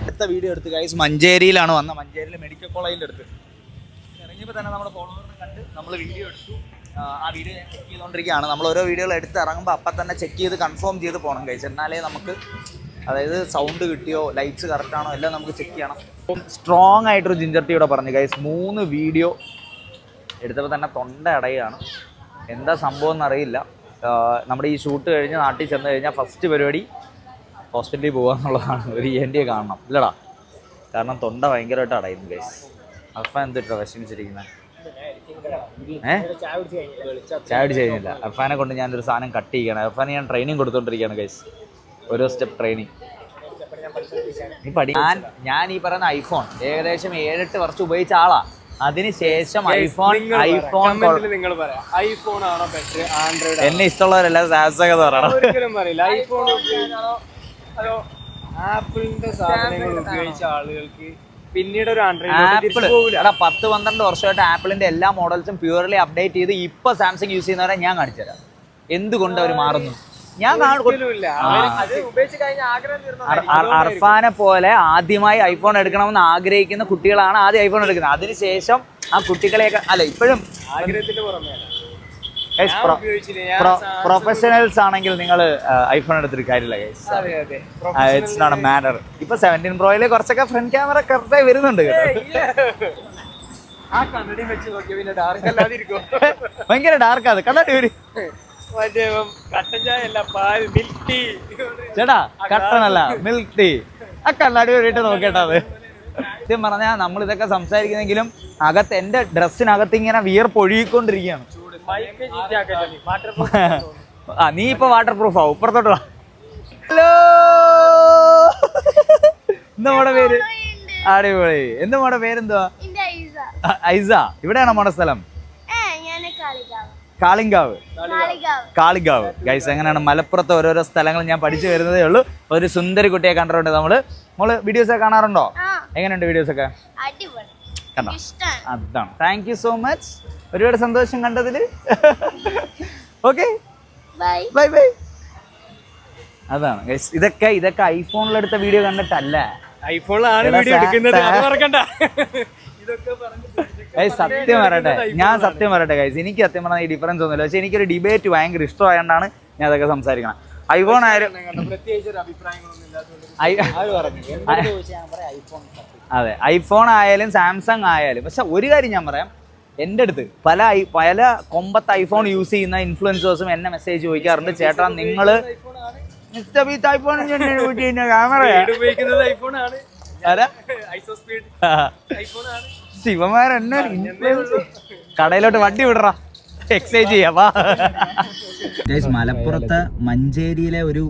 അടുത്ത വീഡിയോ എടുത്ത് ഗൈസ് മഞ്ചേരിയിലാണ് വന്ന. മഞ്ചേരിയിൽ മെഡിക്കൽ കോളേജിൻ്റെ അടുത്ത് ഇറങ്ങിയപ്പോൾ തന്നെ നമ്മുടെ ഫോളോവറിനെ കണ്ട് നമ്മൾ വീഡിയോ എടുത്തു. ആ വീഡിയോ ഞാൻ ചെക്ക് ചെയ്തുകൊണ്ടിരിക്കുകയാണ്. നമ്മൾ ഓരോ വീഡിയോകൾ എടുത്ത് ഇറങ്ങുമ്പോൾ അപ്പം തന്നെ ചെക്ക് ചെയ്ത് കൺഫേം ചെയ്ത് പോകണം ഗൈസ്. എന്നാലേ നമുക്ക് അതായത് സൗണ്ട് കിട്ടിയോ ലൈറ്റ്സ് കറക്റ്റാണോ എല്ലാം നമുക്ക് ചെക്ക് ചെയ്യണം. അപ്പം സ്ട്രോങ് ആയിട്ടൊരു ജിഞ്ചർ ടീയോടെ പറഞ്ഞു ഗൈസ്. 3 വീഡിയോ എടുത്തപ്പോൾ തന്നെ തൊണ്ട അടയാണ്. എന്താ സംഭവം എന്നറിയില്ല. നമ്മുടെ ഈ ഷൂട്ട് കഴിഞ്ഞ് നാട്ടിൽ ചെന്ന് കഴിഞ്ഞാൽ ഫസ്റ്റ് പരിപാടി ഹോസ്പിറ്റലിൽ പോകുക എന്നുള്ളതാണ്. ഒരു ENT കാണണം ഇല്ലടാ, കാരണം തൊണ്ട ഭയങ്കരമായിട്ട് അടയുന്നു ഗൈസ്. അഫാൻ എന്തിട്ടോ വിഷമിച്ചിരിക്കുന്നത്? ചായ പിടിച്ച് കഴിഞ്ഞില്ല. അഫാനെ കൊണ്ട് ഞാനൊരു സാധനം കട്ട് ചെയ്യണം. അഫാനെ ഞാൻ ട്രെയിനിങ് കൊടുത്തോണ്ടിരിക്കുകയാണ് ഗൈസ്. ഓരോ സ്റ്റെപ്പ് ട്രെയിനിങ്. ഞാൻ ഈ പറയുന്ന ഐഫോൺ ഏകദേശം 7-8 വർഷം ഉപയോഗിച്ച ആളാ. അതിനുശേഷം ഐഫോൺ നിങ്ങൾ പറയാം ഐഫോൺ ആണോ ബെറ്റർ ആൻഡ്രോയിഡ്? എന്നെ ഇഷ്ടമുള്ളവരെല്ലാം സാംസങ് പറയണം. ഒരിക്കലും പറയില്ല. ഐഫോൺ ഉപയോഗിച്ചാണോ അതോ ആപ്പിളിന്റെ സാധനങ്ങൾ ഉപയോഗിച്ച ആളുകൾക്ക് പിന്നീട് ഒരു ആപ്പിൾ എടാ 10-12 വർഷമായിട്ട് ആപ്പിളിന്റെ എല്ലാ മോഡൽസും പ്യൂർലി അപ്ഡേറ്റ് ചെയ്ത് ഇപ്പൊ സാംസങ് യൂസ് ചെയ്യുന്നവരെ ഞാൻ കാണിച്ചു തരാം എന്തുകൊണ്ട് അവർ മാറുന്നു. ഞാൻ അർഫാനെ പോലെ ആദ്യമായി ഐഫോൺ എടുക്കണമെന്ന് ആഗ്രഹിക്കുന്ന കുട്ടികളാണ് ആദ്യം ഐഫോൺ എടുക്കുന്നത്. അതിനുശേഷം ആ കുട്ടികളെയൊക്കെ അല്ല ഇപ്പോഴും ആഗ്രഹത്തിന്റെ പുറമെ പ്രൊഫഷണൽസ് ആണെങ്കിൽ നിങ്ങൾ ഐഫോൺ എടുത്തിട്ട് കാര്യമില്ല guys. It's not a matter. ഇപ്പൊ 17 പ്രോയില് കുറച്ചൊക്കെ ഫ്രണ്ട് ക്യാമറ കറക്റ്റായി വരുന്നുണ്ട് ആ കണ്ണടി വെച്ച് നോക്കിയ പിന്നെ ഡാർക്ക് അല്ലാതിരിക്കും. ഭയങ്കര ഡാർക്ക് അത് കണ്ണാടി വരും കട്ടൻ ചായ അല്ല പാൽ മിൽക്ക് ടീ ചേട്ടാ കട്ടനല്ല മിൽക്ക് ടീ ആ കണ്ണാടി വരിട്ട് നോക്കേട്ടാ. അത് സത്യം പറഞ്ഞാൽ നമ്മൾ ഇതൊക്കെ സംസാരിക്കുന്നെങ്കിലും അകത്ത് എന്റെ ഡ്രസ്സിനകത്ത് ഇങ്ങനെ വിയർപ്പൊഴുകിക്കൊണ്ടിരിക്കുകയാണ്. ആ നീ ഇപ്പൊ വാട്ടർ പ്രൂഫ് ആവും ഇപ്പുറത്തോട്ട് വാ. ഹലോ എന്താ മോടെ പേര്? അടിപൊളി. എന്താ മോടെ പേരെന്തുവാ? ഐസ. ഇവിടെയാണോ മോടെ സ്ഥലം? കാളിങ്കാവ്. കാളിങ്കാവ് ഗൈസ്. എങ്ങനെയാണ് മലപ്പുറത്തെ ഓരോരോ സ്ഥലങ്ങൾ ഞാൻ പഠിച്ചു വരുന്നതേ ഉള്ളൂ. ഒരു സുന്ദരി കുട്ടിയെ കണ്ടിട്ടുണ്ട് നമ്മള്. മോള് വീഡിയോസ് ഒക്കെ കാണാറുണ്ടോ? എങ്ങനെയുണ്ട് വീഡിയോസ് ഒക്കെ? കണ്ടോ? അതാണ്. Thank you so much. ഒരുപാട് സന്തോഷം കണ്ടതില്. Okay bye bye. അതാണ് ഗൈസ്. ഇതൊക്കെ ഐഫോണിലെടുത്ത വീഡിയോ കണ്ടിട്ടല്ല. ഐഫോണിലാണ് വീഡിയോ എടുക്കുന്നത്. സത്യം പറയട്ടെ ഗൈസ്. എനിക്ക് സത്യം പറഞ്ഞാൽ ഈ ഡിഫറൻസ് ഒന്നുമില്ല. പക്ഷെ എനിക്കൊരു ഡിബേറ്റ് ഭയങ്കര ഇഷ്ടമായതുകൊണ്ടാണ് ഞാൻ അതൊക്കെ സംസാരിക്കണം. ഐഫോൺ ആയാലും അതെ ഐഫോൺ ആയാലും സാംസങ് ആയാലും. പക്ഷെ ഒരു കാര്യം ഞാൻ പറയാം, എൻ്റെ അടുത്ത് പല കൊമ്പത്ത് ഐഫോൺ യൂസ് ചെയ്യുന്ന ഇൻഫ്ലുവൻസേഴ്സും എന്നെ മെസ്സേജ് ചോദിക്കാറുണ്ട്, ചേട്ടാ നിങ്ങള് ശിവമാരെന്നെ കടയിലോട്ട് വണ്ടി വിടറാ എക്സൈസ് ചെയ്യാവാ. മലപ്പുറത്തെ മഞ്ചേരിയിലെ ഒരു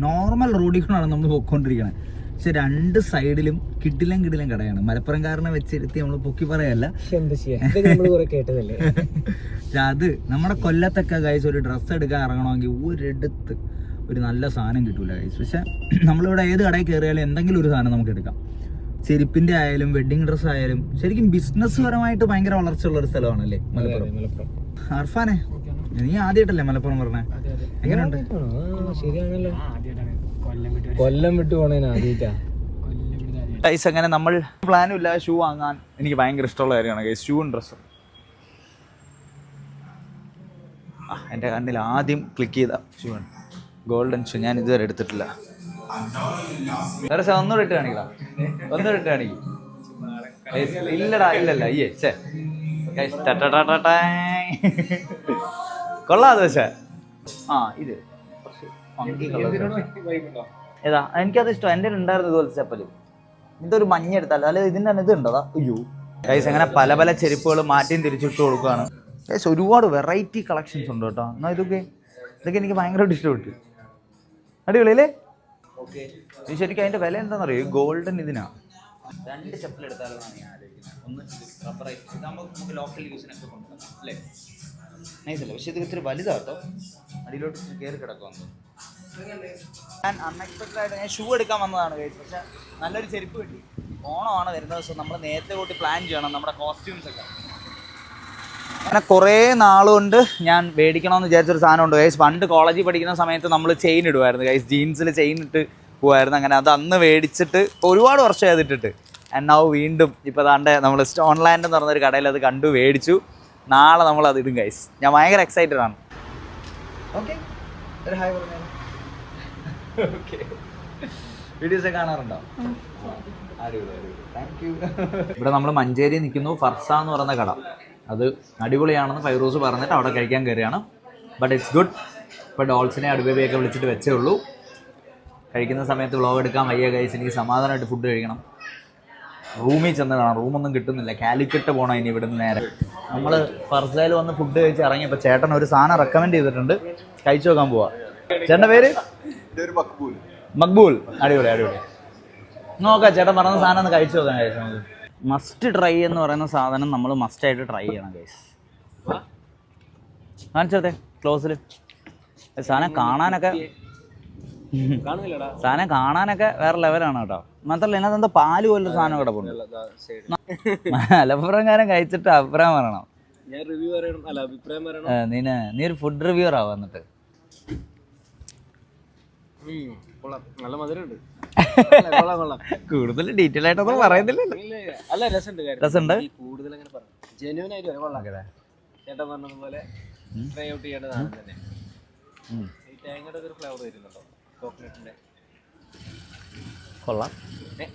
നോർമൽ റോഡിൽ കൂടെയാണ് നമ്മൾ പോയിക്കൊണ്ടിരിക്കുന്നത്. പക്ഷെ രണ്ട് സൈഡിലും കിടിലം കടയാണ്. മലപ്പുറംകാരനെ വെച്ചിരുത്തി നമ്മൾ പൊക്കി പറയല്ല, കേട്ടതല്ലേ. അത് നമ്മുടെ കൊല്ലത്തൊക്കെ ഗൈസ് ഒരു ഡ്രസ്സ് എടുക്കാൻ ഇറങ്ങണമെങ്കിൽ ഒരിടത്ത് ഒരു നല്ല സാധനം കിട്ടൂല ഗൈസ്. പക്ഷെ നമ്മളിവിടെ ഏത് കടയിൽ കയറിയാലും എന്തെങ്കിലും ഒരു സാധനം നമുക്ക് എടുക്കാം. ചെരുപ്പിന്റെ ആയാലും വെഡിങ് ഡ്രസ് ആയാലും ശരിക്കും ബിസിനസ് പരമായിട്ട് ഭയങ്കര വളർച്ചയുള്ള ഒരു സ്ഥലമാണല്ലേ മലപ്പുറം. അർഫാനെ നീ ആദ്യമായിട്ടല്ലേ മലപ്പുറം പറഞ്ഞേ? എങ്ങനെയുണ്ട്? ശരിയാണല്ലോ, കൊല്ലം വിട്ട് പോണേ ആദ്യമായിട്ടാ. ഗൈസ് അങ്ങനെ നമ്മൾ പ്ലാനും ഇല്ല ഷൂ വാങ്ങാൻ. എനിക്ക് ഭയങ്കര ഇഷ്ടമുള്ള കാര്യമാണ് ഗൈസ് ഷൂവും ഡ്രസ്സും. എൻ്റെ കണ്ണിൽ ആദ്യം ക്ലിക്ക് ചെയ്ത ഷൂ ആണ് ഗോൾഡൻ ഷൂ. ഞാൻ ഇതുവരെ എടുത്തിട്ടില്ല. ഒന്നുകൂടെ ഇട്ട് കാണിക്കടാ, ഒന്നുകൂടെ ഇട്ട് കാണിക്കും. ഇല്ലടാ ഇല്ലല്ല അയ്യേ ചേ കൊള്ളാതെ. പക്ഷേ ഇത് ഏതാ എനിക്കത് ഇഷ്ടം. എൻ്റെ ഉണ്ടായിരുന്നു ഇതുപോലെ ചെപ്പല്. ഇതൊരു മഞ്ഞ എടുത്താലോ അല്ലെ ഇതിൻ്റെ തന്നെ ഇത് ഉണ്ടോ? അയ്യോ ഗൈസ് അങ്ങനെ പല ചെരുപ്പുകൾ മാറ്റിയും തിരിച്ചിട്ട് കൊടുക്കുകയാണ് ഗൈസ്. ഒരുപാട് വെറൈറ്റി കളക്ഷൻസ് ഉണ്ട് കേട്ടോ. എന്നാൽ ഇതൊക്കെ എനിക്ക് ഭയങ്കരമായിട്ട് ഇഷ്ടപ്പെട്ടു. അടിപൊളിയല്ലേ? ഇത് ശരിക്കും അതിൻ്റെ വില എന്താണെന്നറിയോ? ഗോൾഡൻ ഇതിനാണ്. 2 ചെപ്പൽ എടുത്താലാണ് ഞാൻ ആലോചിക്കുന്നത്. ഒന്ന് റബ്ബറൈസ് ഇതാകുമ്പോൾ നമുക്ക് ലോക്കൽ യൂസിനൊക്കെ കൊണ്ടുപോകാം അല്ലേ? നൈസല്ലേ? പക്ഷേ ഇത് ഇത്തിരി വലുതാട്ടോ, അടിയിലോട്ട് കയറി കിടക്കുമെന്ന്. ഞാൻ അൺഎക്സ്പെക്റ്റഡ് ആയിട്ട് ഞാൻ ഷൂ എടുക്കാൻ വന്നതാണ് കഴിച്ചത്. പക്ഷെ നല്ലൊരു ചെരുപ്പ് കിട്ടി. ഓണമാണ് വരുന്ന ദിവസം. നമ്മൾ നേരത്തെ കൂട്ടി പ്ലാൻ ചെയ്യണം നമ്മുടെ കോസ്റ്റ്യൂംസ് ഒക്കെ. അങ്ങനെ കുറേ നാളുകൊണ്ട് ഞാൻ മേടിക്കണമെന്ന് വിചാരിച്ചൊരു സാധനമുണ്ട് ഗൈസ്. പണ്ട് കോളേജിൽ പഠിക്കുന്ന സമയത്ത് നമ്മൾ ചെയിൻ ഇടുമായിരുന്നു ഗൈസ്. ജീൻസിൽ ചെയിൻ ഇട്ട് പോകുമായിരുന്നു. അങ്ങനെ അത് അന്ന് മേടിച്ചിട്ട് ഒരുപാട് വർഷം ചെയ്തിട്ടിട്ട് എന്നാവും വീണ്ടും ഇപ്പോൾ താണ്ടെ നമ്മൾ സ്റ്റോൺലാൻഡ് എന്ന് പറഞ്ഞൊരു കടയിൽ അത് കണ്ടു മേടിച്ചു. നാളെ നമ്മൾ അത് ഇടും ഗൈസ്. ഞാൻ ഭയങ്കര എക്സൈറ്റഡ് ആണ്. ഓക്കെ ഒരു ഹായ് പറഞ്ഞു. ഓക്കെ വീഡിയോസ് ഒക്കെ കാണാറുണ്ടോ? Thank you. ഇവിടെ നമ്മൾ മഞ്ചേരി നിൽക്കുന്നു. ഫർസ എന്ന് പറയുന്ന കട. അത് അടിപൊളിയാണെന്ന് ഫൈറൂസ് പറഞ്ഞിട്ട് അവിടെ കഴിക്കാൻ കയറിയാണ്. But it's good. ഇപ്പോൾ ഡോൾസിനെ അടുബേബിയൊക്കെ വിളിച്ചിട്ട് വെച്ചേ ഉള്ളൂ. കഴിക്കുന്ന സമയത്ത് വ്ളോഗ് എടുക്കാൻ വയ്യ ഗൈസ്. എനിക്ക് സമാധാനമായിട്ട് ഫുഡ് കഴിക്കണം. റൂമിൽ ചെന്ന് കാണാം. റൂമൊന്നും കിട്ടുന്നില്ല. കാലിക്കറ്റ് പോകണം ഇനി ഇവിടുന്ന് നേരെ. നമ്മൾ ഫർസയിൽ വന്ന് ഫുഡ് കഴിച്ച് ഇറങ്ങിയപ്പോൾ ചേട്ടൻ ഒരു സാധനം റെക്കമെൻഡ് ചെയ്തിട്ടുണ്ട്. കഴിച്ചു നോക്കാൻ പോവാ. ചേട്ടൻ്റെ പേര് മക്ബൂൽ. അടിപൊളി. നോക്കാം ചേട്ടൻ പറഞ്ഞ സാധനം ഒന്ന് കഴിച്ചു നോക്കാം ഗൈസ്. നമുക്ക് മസ്റ്റ് ട്രൈ എന്ന് പറയുന്ന സാധനം നമ്മൾ മസ്റ്റായിട്ട് ട്രൈ ചെയ്യണം ഗൈസ്. കാണിച്ചോട്ടെ ക്ലോസിൽ. സാധനം കാണാനൊക്കെ വേറെ ലെവലാണ് കേട്ടോ. മാത്രല്ല ഇതിനകത്ത് എന്താ പാല് പോലൊരു സാധനം കിടപ്പുണ്ട്. മലപ്പുറംകാരൻ കഴിച്ചിട്ട് അഭിപ്രായം പറയണം. ഞാൻ റിവ്യൂ പറയണം, അല്ല അഭിപ്രായം പറയണം. നീ ഒരു ഫുഡ് റിവ്യൂർ ആവാ എന്നിട്ട്. നല്ല മധുരമുണ്ട്. കൂടുതൽ ഡീറ്റെയിൽ ആയിട്ടൊന്നും പറയുന്നില്ലല്ലോ. അല്ല രസമുണ്ട്. കൂടുതൽ അങ്ങനെ പറയാം, ജെന്യൂൻ ആയിട്ട് കൊള്ളാം. ചേട്ടൻ പറഞ്ഞതുപോലെ ട്രൈ ഔട്ട് ചെയ്യേണ്ടതാണ് തന്നെ. ഈ തേങ്ങയുടെ ഒരു ഫ്ലേവർ വരുന്നുണ്ടോ, ചോക്ലേറ്റിന്റെ? കൊള്ളാം.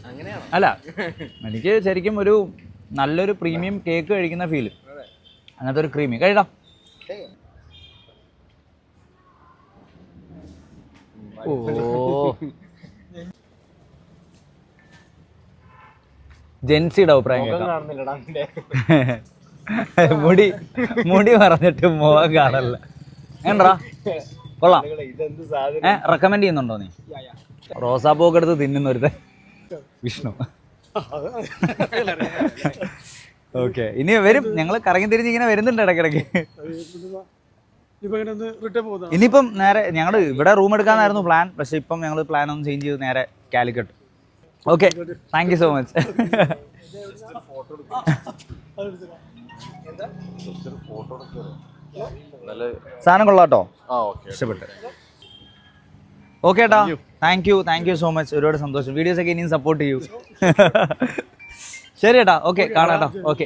അങ്ങനെയാണോ? അല്ല, എനിക്ക് ശരിക്കും ഒരു നല്ലൊരു പ്രീമിയം കേക്ക് കഴിക്കുന്ന ഫീല്. അങ്ങനത്തെ ഒരു ക്രീമി കഴിടാം. ഓ ജെൻസിയുടെ അഭിപ്രായം മുടി പറഞ്ഞിട്ട് മുഖം കാണല്ല. എന്താ കൊള്ളാം? റെക്കമെൻഡ് ചെയ്യുന്നുണ്ടോ നീ? റോസാപ്പൂക്കെ എടുത്ത് തിന്നുന്ന ഒരുത്തൻ വിഷ്ണു. ഓക്കെ, ഇനി വരും. ഞങ്ങൾ കറങ്ങി തിരിഞ്ഞ് ഇങ്ങനെ വരുന്നുണ്ട് ഇടയ്ക്കിടയ്ക്ക്. ഇനിയിപ്പം നേരെ ഞങ്ങൾ ഇവിടെ റൂം എടുക്കാനായിരുന്നു പ്ലാൻ, പക്ഷെ ഇപ്പം ഞങ്ങൾ പ്ലാൻ ഒന്ന് ചേഞ്ച് ചെയ്ത് നേരെ Calicut. Okay, thank you so much. സാധനം കൊള്ളാട്ടോ, ഇഷ്ടപ്പെട്ടു. ഓക്കെ ഏട്ടാ, താങ്ക് യു സോ മച്ച്. ഒരുപാട് സന്തോഷം. വീഡിയോസ് ഒക്കെ ഇനിയും സപ്പോർട്ട് ചെയ്യൂ. ശരി ഏട്ടാ, ഓക്കെ കാണാട്ടോ. ഓക്കെ,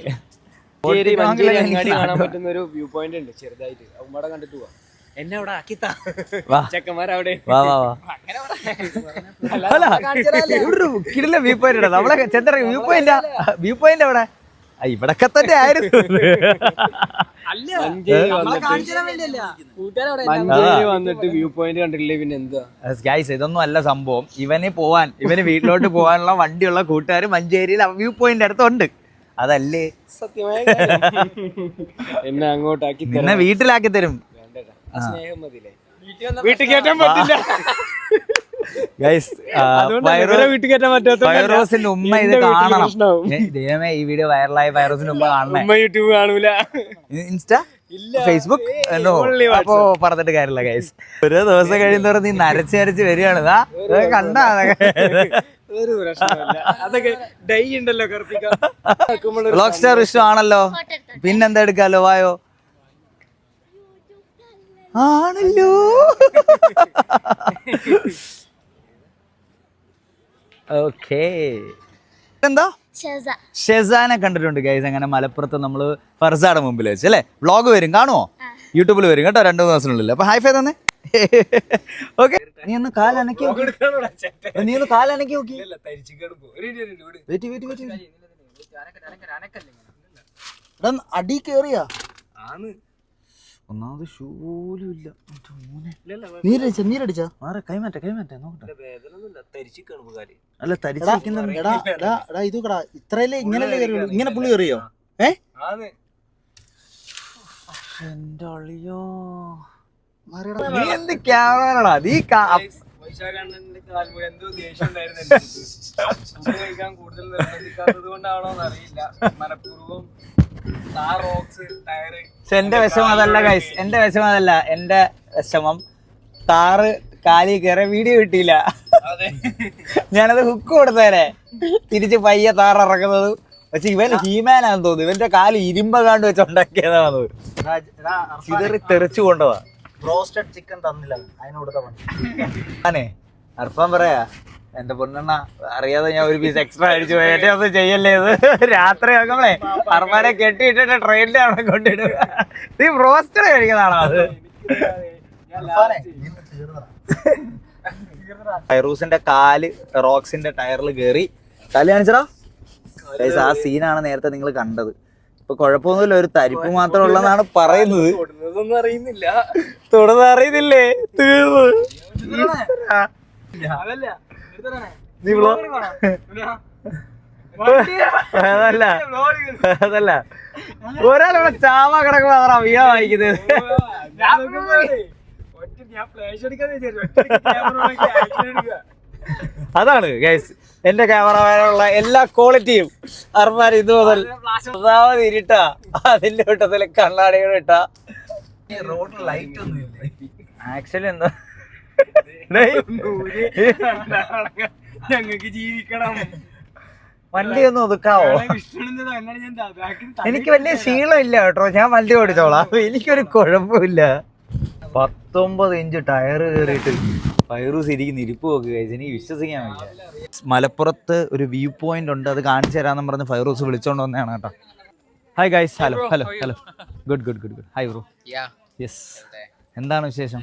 കാണാൻ പറ്റുന്ന ഒരു വ്യൂ പോയിന്റ് ഉണ്ട് ചെറുതായിട്ട്, അവിടെ കണ്ടിട്ട് പോവാ. എന്നെ അവിടെ ആക്കിത്താ ചെക്കന്മാരവിടെ. കിടില വ്യൂ പോയിന്റ് നമ്മളെ ചെന്തറ വ്യൂ പോയിന്റ് അവിടെ ഇവിടൊക്കെ തന്നെ ആയിരുന്നു. മഞ്ചേരി വന്നിട്ട് വ്യൂ പോയിന്റ് കണ്ടിട്ടില്ലേ? പിന്നെ എന്താ ഗൈസ്, ഇതൊന്നും അല്ല സംഭവം. ഇവന് വീട്ടിലോട്ട് പോകാനുള്ള വണ്ടിയുള്ള കൂട്ടുകാർ മഞ്ചേരിയിൽ വ്യൂ പോയിന്റ് അടുത്തുണ്ട്. അതല്ലേ സത്യമായ എന്നെ അങ്ങോട്ടാക്കി എന്നെ വീട്ടിലാക്കി തരും. വീട്ടിൽ കയറ്റാൻ പറ്റില്ല ഗൈസ്. ഫൈറോസിന്റെ ഉമ്മ ഇത് കാണണം. ദൈവമേ, ഈ വീഡിയോ വൈറലായി ഫൈറോസിന്റെ ഉമ്മ കാണണം. യൂട്യൂബ് കാണൂല, ഇൻസ്റ്റ, ഫേസ്ബുക്ക്. അപ്പൊ പറഞ്ഞിട്ട് കാര്യമില്ല ഗൈസ്. ഓരോ ദിവസം കഴിയുന്നവരെ നീ നരച്ച് വരികയാണ്. കണ്ടാ ഒരു പ്രശ്നമില്ല, അതൊക്കെ ഡൈ ഉണ്ടല്ലോ വ്ളോഗ് സ്റ്റാർ ഇഷ്ടമാണല്ലോ, പിന്നെന്താ എടുക്കാലോ. വായോ. ആണല്ലോ. ഓക്കേ, എന്താ ഷെസാനെ കണ്ടിട്ടുണ്ട് ഗൈസ്. അങ്ങനെ മലപ്പുറത്ത് നമ്മള് ഫർസാടെ മുമ്പിൽ വെച്ച് അല്ലേ വ്ളോഗ് വരും, കാണുമോ? യൂട്യൂബിൽ വരും കേട്ടോ, 2 ദിവസത്തിനുള്ളിൽ. അപ്പൊ ഹൈഫൈ തന്നെ. ഓക്കെ, നീ ഒന്ന് കാലനക്കി നോക്കി. അടി കേറിയാ ഒന്നാമത് ഷൂലും ഇല്ല. നീരടിച്ചാ മാറെ കൈമാറ്റ നോക്കട്ടെ. അല്ല തരിച്ചിരിക്കുന്ന ഇത് കടാ, ഇത്രയല്ലേ ഇങ്ങനല്ലേ കയറിയുള്ളൂ. ഇങ്ങനെ പുള്ളി കയറിയോ? എന്റെ അളിയോ, നീ എന്ത് ക്യാമറ നീ എന്തോ ദേഷ്യം ഉണ്ടായിരുന്നു. കൂടുതൽ നിർബന്ധിക്കാത്തത് കൊണ്ടാണോന്ന് അറിയില്ല, മനഃപൂർവ്വം. എന്റെ വിഷമം അതല്ല ഗൈസ്, എന്റെ വിഷമം അതല്ല. എന്റെ വിഷമം താറ് കാലി കയറി വീഡിയോ കിട്ടിയില്ല. ഞാനത് ഹുക്ക് കൊടുത്തേനെ, തിരിച്ച് പയ്യെ താറ് ഇറക്കുന്നത്. പക്ഷെ ഇവൻ ഹീമാനാന്ന് തോന്നുന്നു. ഇവന്റെ കാല് ഇരുമ്പകാണ്ട് വെച്ച് ഉണ്ടാക്കിയതാന്ന് ചിതറി തെറിച്ചു കൊണ്ടതാ. റോസ്റ്റഡ് ചിക്കൻ തന്നില്ല അതിനോട്. അർപ്പം പറയാ, എന്റെ പൊന്നെണ്ണ അറിയാതെ ഞാൻ ഒരു പീസ് എക്സ്ട്രാ അടിച്ചു പോയി. എന്നെ ഒന്നും ചെയ്യല്ലേ ഇത്. രാത്രി ആക്കുമ്പളേ അർമാനെ കെട്ടിയിട്ടിട്ട് ട്രെയിനിന്റെ അവിടെ കൊണ്ടിടുക. നീ റോസ്റ്റഡ് കഴിക്കുന്നതാണോ അത്? ഫൈറൂസിന്റെ കാല് റോക്സിന്റെ ടയറിൽ കയറി. കാല് കാണിച്ചടാ. ആ സീനാണ് നേരത്തെ നിങ്ങൾ കണ്ടത്. ഇപ്പൊ കുഴപ്പമൊന്നുമില്ല, ഒരു തരിപ്പ് മാത്രം ഉള്ളതാണ് പറയുന്നത്. അറിയുന്നില്ല, തുടർന്ന് അറിയുന്നില്ലേ? തീർന്നു. അതല്ല ഒരാളിവിടെ ചാമ കിടക്കുമ്പോ അതാ വീണ വായിക്കുന്നത്. അതാണ് ഗൈസ് എന്റെ ക്യാമറമാനുള്ള എല്ലാ ക്വാളിറ്റിയും. അർമാർ ഇത് മുതൽ ഇരുട്ടാ, അതിന്റെ കൂട്ടത്തില് കണ്ണാടികൾ ഇട്ടാ. റോഡിൽ ലൈറ്റ് ഒന്നും ഇല്ല ആക്ച്വലി. എന്താ ഞങ്ങൾക്ക് ജീവിക്കണം. വണ്ടി ഒന്ന് ഒതുക്കാവോ? എനിക്ക് വലിയ ശീലമില്ല കേട്ടോ, ഞാൻ വണ്ടി ഓടിച്ചോളാം, എനിക്കൊരു കുഴപ്പമില്ല. 19 ഇഞ്ച് ടയർ കയറിയിട്ട് ഫൈറൂസ് ഇരിക്കുന്ന ഇരിപ്പ് നോക്കുക, എനിക്ക് വിശ്വസിക്കാൻ വയ്യ. മലപ്പുറത്ത് ഒരു വ്യൂ പോയിന്റ് ഉണ്ട്, അത് കാണിച്ചു തരാമെന്ന് പറഞ്ഞ് ഫൈറൂസ് വിളിച്ചോണ്ട് വന്നതാണ് കേട്ടോ. Hi guys, hello hello hello, good good good good. Hi bro. Yes, എന്താണ് വിശേഷം?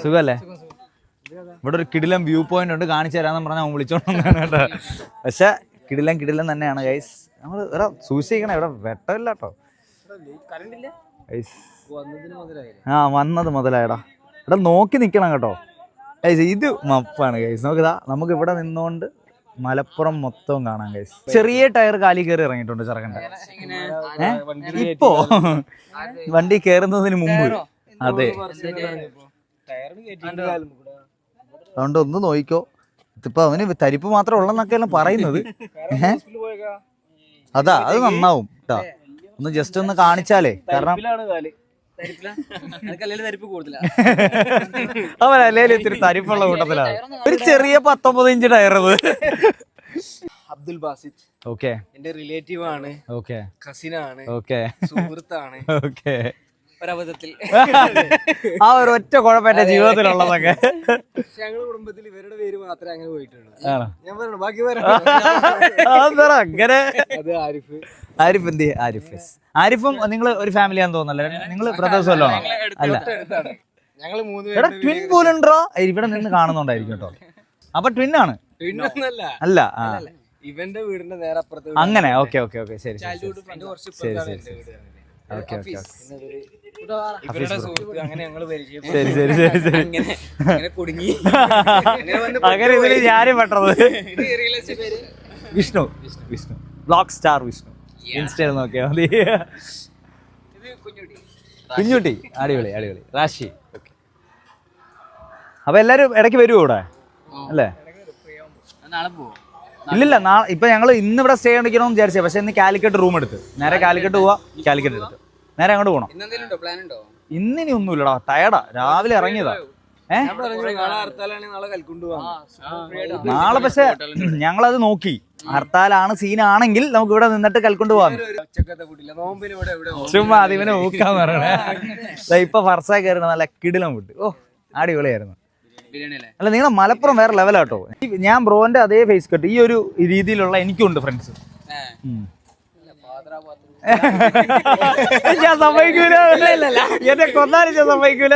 സുഖമല്ലേ? ഇവിടെ ഒരു കിടിലം വ്യൂ പോയിന്റ് ഉണ്ട്, കാണിച്ചു തരാമെന്ന് പറഞ്ഞാൽ അവൻ വിളിച്ചോണ്ട് വന്നതാണ് കേട്ടോ. പക്ഷെ കിടിലം തന്നെയാണ് ഗൈസ്. നമ്മൾ ഇവിടെ സൂക്ഷിക്കണം, ഇവിടെ വെട്ടമില്ല കേട്ടോ. ആ വന്നത് മുതലായടാ, ഇവിടെ നോക്കി നിൽക്കണം കേട്ടോ ഗൈസ്. ഇത് മപ്പാണ് ഗൈസ്, നോക്കിതാ നമുക്ക് ഇവിടെ നിന്നുകൊണ്ട് മലപ്പുറം മൊത്തം കാണാം ഗൈസ്. ചെറിയ ടയർ കാലി കയറി ഇറങ്ങിയിട്ടുണ്ട് ചെറുക്കണ്ട. ഇപ്പോ വണ്ടി കയറുന്നതിന് മുമ്പ്. അതെ, അതുകൊണ്ട് ഒന്ന് നോക്കിക്കോ. ഇതിപ്പോ അവന് തരിപ്പ് മാത്രം ഉള്ളെന്നൊക്കെയാണ് പറയുന്നത്. അതാ, അത് നന്നാവും കേട്ടോ. ഒന്ന് ജസ്റ്റ് ഒന്ന് കാണിച്ചാലേ, കാരണം അവനല്ലേ ഇത്തിരി തരിപ്പുള്ള കൂട്ടത്തിലാണ്. ഒരു ചെറിയ 19 inch tyre. Abdul Basith, okay, എന്റെ റിലേറ്റീവ് ആണ്, ഓക്കെ, കസിനാണ്, ഓക്കെ, സുഹൃത്താണ്. ഓക്കെ, ഒരബദ്ധത്തിൽ ആ ഒരു ഒറ്റ കുഴപ്പന്റെ ജീവിതത്തിലുള്ളതൊക്കെ. ഞങ്ങളുടെ കുടുംബത്തിൽ ഇവരുടെ പേര് മാത്രമേ അങ്ങനെ പോയിട്ടുള്ളൂ. ഞാൻ പറഞ്ഞു ബാക്കി അങ്ങനെ. അത് ആരിഫ്. ആരിഫ് എന്ത്? ആരിഫും നിങ്ങൾ ഒരു ഫാമിലിയാന്ന് തോന്നുന്നല്ലേ? നിങ്ങൾ ബ്രദേഴ്സ് വല്ലോ? അല്ല, ഞങ്ങള് 3 എടാ ട്വിൻ പോലുണ്ടോ? ഇവിടെ നിന്ന് കാണുന്നുണ്ടായിരിക്കും കേട്ടോ. അപ്പൊ ട്വിൻ ആണ്? അല്ല, ഇവന്റെ വീടിന്റെ നേരെ അപ്പുറത്ത്. അങ്ങനെ, ഓക്കെ ഓക്കെ ഓക്കെ, ശരി ശരി ശരി. ഓക്കെ ഓക്കെ, അങ്ങനെ ഞങ്ങള് ശരി ശരി ശരി ശരി. കുടുങ്ങി. അങ്ങനെ ഇതില് ഞാനും പെട്ടത്. വിഷ്ണു ബ്ലോക്ക് സ്റ്റാർ വിഷ്ണു, ഇൻസ്റ്റയിൽ നോക്കിയാൽ മതി. കുഞ്ഞുട്ടി, അടിപൊളി അടിപൊളി. റാഷി, ഓക്കെ. അപ്പൊ എല്ലാരും ഇടയ്ക്ക് വരുമോ ഇവിടെ? അല്ലേ? ഇല്ലില്ല, ഇപ്പൊ ഞങ്ങള് ഇന്ന് ഇവിടെ സ്റ്റേ അടിക്കണമെന്ന് വിചാരിച്ചേ, പക്ഷെ ഇന്ന് കാലിക്കറ്റ് റൂം എടുത്ത് നേരെ കാലിക്കറ്റ് പോവാ. കാലിക്കറ്റ് എടുത്ത് നേരെ അങ്ങോട്ട് പോകണം. ഇന്നിനി ഒന്നുമില്ലടാ, ടയർഡാ, രാവിലെ ഇറങ്ങിയതാ. നാളെ പക്ഷെ ഞങ്ങളത് നോക്കി, ഹർത്താലാണ് സീനാണെങ്കിൽ നമുക്ക് ഇവിടെ നിന്നിട്ട് കൽക്കൊണ്ട് പോവാം. ചുമ്മാ അതിവനെ ഊക്കാൻ പറയണേ. ഇപ്പൊ ഫർസ കയറണ നല്ല കിടിലം വിട്ട്. ഓ അടിപൊളിയായിരുന്നു. അല്ല, നിങ്ങളെ മലപ്പുറം വേറെ ലെവലാട്ടോ. ഞാൻ ബ്രോന്റെ അതേ ഫേസ് കട്ട് ഈ ഒരു രീതിയിലുള്ള എനിക്കുണ്ട് ഫ്രണ്ട്സ്. ഞാൻ സമ്മതിക്കൂല, എന്നെ കൊന്നാലും ഞാൻ സമ്മതിക്കൂല.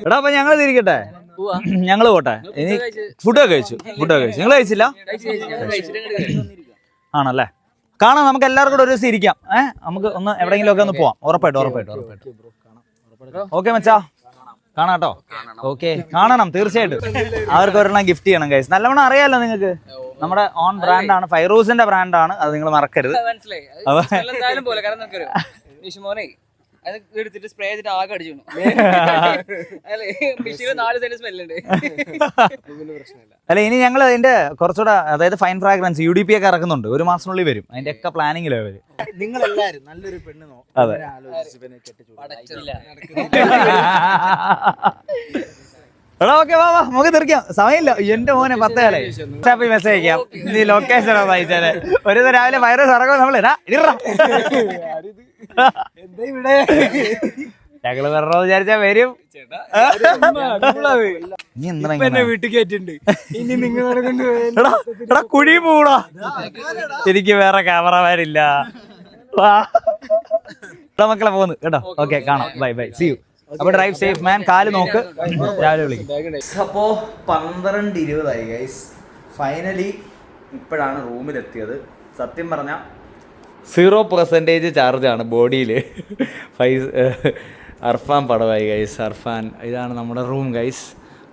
എടാ അപ്പൊ ഞങ്ങൾ തിരിക്കട്ടെ, ഞങ്ങള് പോട്ടെ. ഇനി ഫുഡൊക്കെ കഴിച്ചു. നിങ്ങൾ കഴിച്ചില്ല? ആണല്ലേ? കാണാം, നമുക്ക് എല്ലാവർക്കും കൂടെ ഒരു ദിവസം ഇരിക്കാം. നമുക്ക് ഒന്ന് എവിടെയെങ്കിലും ഒക്കെ ഒന്ന് പോവാം. ഉറപ്പായിട്ടും. ഓക്കെ മച്ചാ, കാണാട്ടോ. ഓക്കെ, കാണണം തീർച്ചയായിട്ടും. അവർക്ക് ഒരെണ്ണം ഗിഫ്റ്റ് ചെയ്യണം ഗൈസ്. നല്ലവണ്ണം അറിയാലോ നിങ്ങൾക്ക്, നമ്മുടെ ഓൺ ബ്രാൻഡാണ്, ഫൈറൂസിന്റെ ബ്രാൻഡാണ്, അത് നിങ്ങൾ മറക്കരുത്. അത് എടുത്തിട്ട് സ്പ്രേ ചെയ്തിട്ട് ആകെ അടിച്ചു. അല്ല, ഇനി ഞങ്ങൾ അതിന്റെ കുറച്ചുകൂടെ, അതായത് ഫൈൻ ഫ്രാഗ്രൻസ് UDP ഒക്കെ ഇറക്കുന്നുണ്ട്, 1 മാസത്തിനുള്ളിൽ വരും. അതിന്റെ ഒക്കെ പ്ലാനിങ്ങിലാണ് അവര്. നിങ്ങളെല്ലാരും നല്ലൊരു പെണ്ണ് അതെ. എടാ ഓക്കെ, വാ നമുക്ക് തീർക്കാം, സമയമില്ല. എന്റെ മോനെ 10 കാലായി. മെസ്സേജ് അയക്കാം, നീ ലൊക്കേഷൻ ഒന്ന് അയച്ചാല്. ഒരു രാവിലെ വൈറസ് ഇറങ്ങും നമ്മൾ. ഞങ്ങള് വരണോ വിചാരിച്ചാ വരും. നീ എന്താ വീട്ടിൽ കയറ്റുണ്ട്. ഇനി എടാ കുഴി പോടാ, എനിക്ക് വേറെ ക്യാമറമാരില്ല. മക്കളെ പോന്ന് കേട്ടോ. ഓക്കെ, കാണാം. Bye, see you. അപ്പൊ ഡ്രൈവ് സേഫ് മാൻ. കാല് നോക്ക്, രാവിലെ വിളിക്കും. അപ്പോ 12:20 ഗൈസ്. ഫൈനലി ഇപ്പോഴാണ് റൂമിലെത്തിയത്. സത്യം പറഞ്ഞാൽ 0% ചാർജാണ് ബോഡിയിൽ. അർഫാൻ പടവായി ഗൈസ്. അർഫാൻ, ഇതാണ് നമ്മുടെ റൂം ഗൈസ്.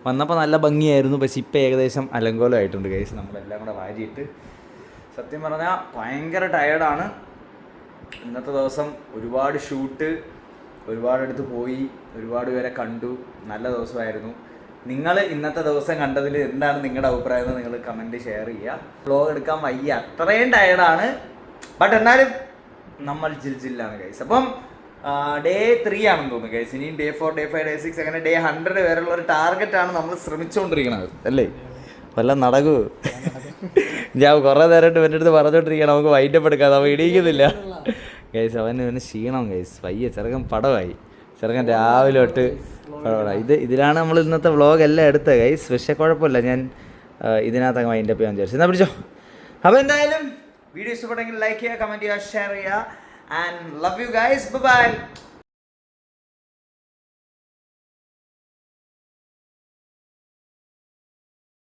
വന്നപ്പോൾ നല്ല ഭംഗിയായിരുന്നു, പക്ഷെ ഇപ്പം ഏകദേശം അലങ്കോലമായിട്ടുണ്ട് ഗൈസ്. നമ്മളെല്ലാം കൂടെ വാരിയിട്ട് സത്യം പറഞ്ഞാൽ ഭയങ്കര ടയേർഡാണ്. ഇന്നത്തെ ദിവസം ഒരുപാട് ഷൂട്ട്, ഒരുപാടടുത്ത് പോയി, ഒരുപാട് പേരെ കണ്ടു. നല്ല ദിവസമായിരുന്നു. നിങ്ങൾ ഇന്നത്തെ ദിവസം കണ്ടതിൽ എന്താണ് നിങ്ങളുടെ അഭിപ്രായം എന്ന് നിങ്ങൾ കമൻറ്റ് ഷെയർ ചെയ്യുക. വ്ലോഗ് എടുക്കാൻ വയ്യ, അത്രയും ടയേർഡാണ്. ബട്ട് എന്നാലും നമ്മൾ ജില്ലാണ് ഗൈസ്. അപ്പം ഡേ 3 ആണെന്ന് തോന്നുന്നു ഗൈസ്. ഇനിയും ഡേ 4, ഡേ 5, ഡേ 6 അങ്ങനെ ഡേ 100 വരെയുള്ള ഒരു ടാർഗറ്റാണ് നമ്മൾ ശ്രമിച്ചുകൊണ്ടിരിക്കുന്നത് അല്ലേ? വല്ല നടക്കൂ. ഞാൻ കുറേ നേരമായിട്ട് എൻ്റെ അടുത്ത് പറഞ്ഞോണ്ടിരിക്കുകയാണ് നമുക്ക് വൈൻഡപ്പ് എടുക്കാം, അവൻ ഇടിക്കുന്നില്ല ഗൈസ്. അവന് ക്ഷീണം ഗൈസ്, വയ്യ. ചെറുക്കൻ പടമായി, ചെറുക്കൻ രാവിലെ തൊട്ട് പടപടായി. ഇതിലാണ് നമ്മൾ ഇന്നത്തെ വ്ളോഗ് എല്ലാം എടുത്തത് ഗൈസ്. പക്ഷേ കുഴപ്പമില്ല, ഞാൻ ഇതിനകത്ത് വൈൻഡപ്പ് ചെയ്യാൻ വിചാരിച്ചു. എന്നാൽ പിടിച്ചോ. അപ്പോൾ എന്തായാലും വീഡിയോ ഇഷ്ടപ്പെട്ടെങ്കിൽ ലൈക്ക് ചെയ്യുക, കമൻറ്റ് ചെയ്യുക, ഷെയർ ചെയ്യുക. And love you guys. By.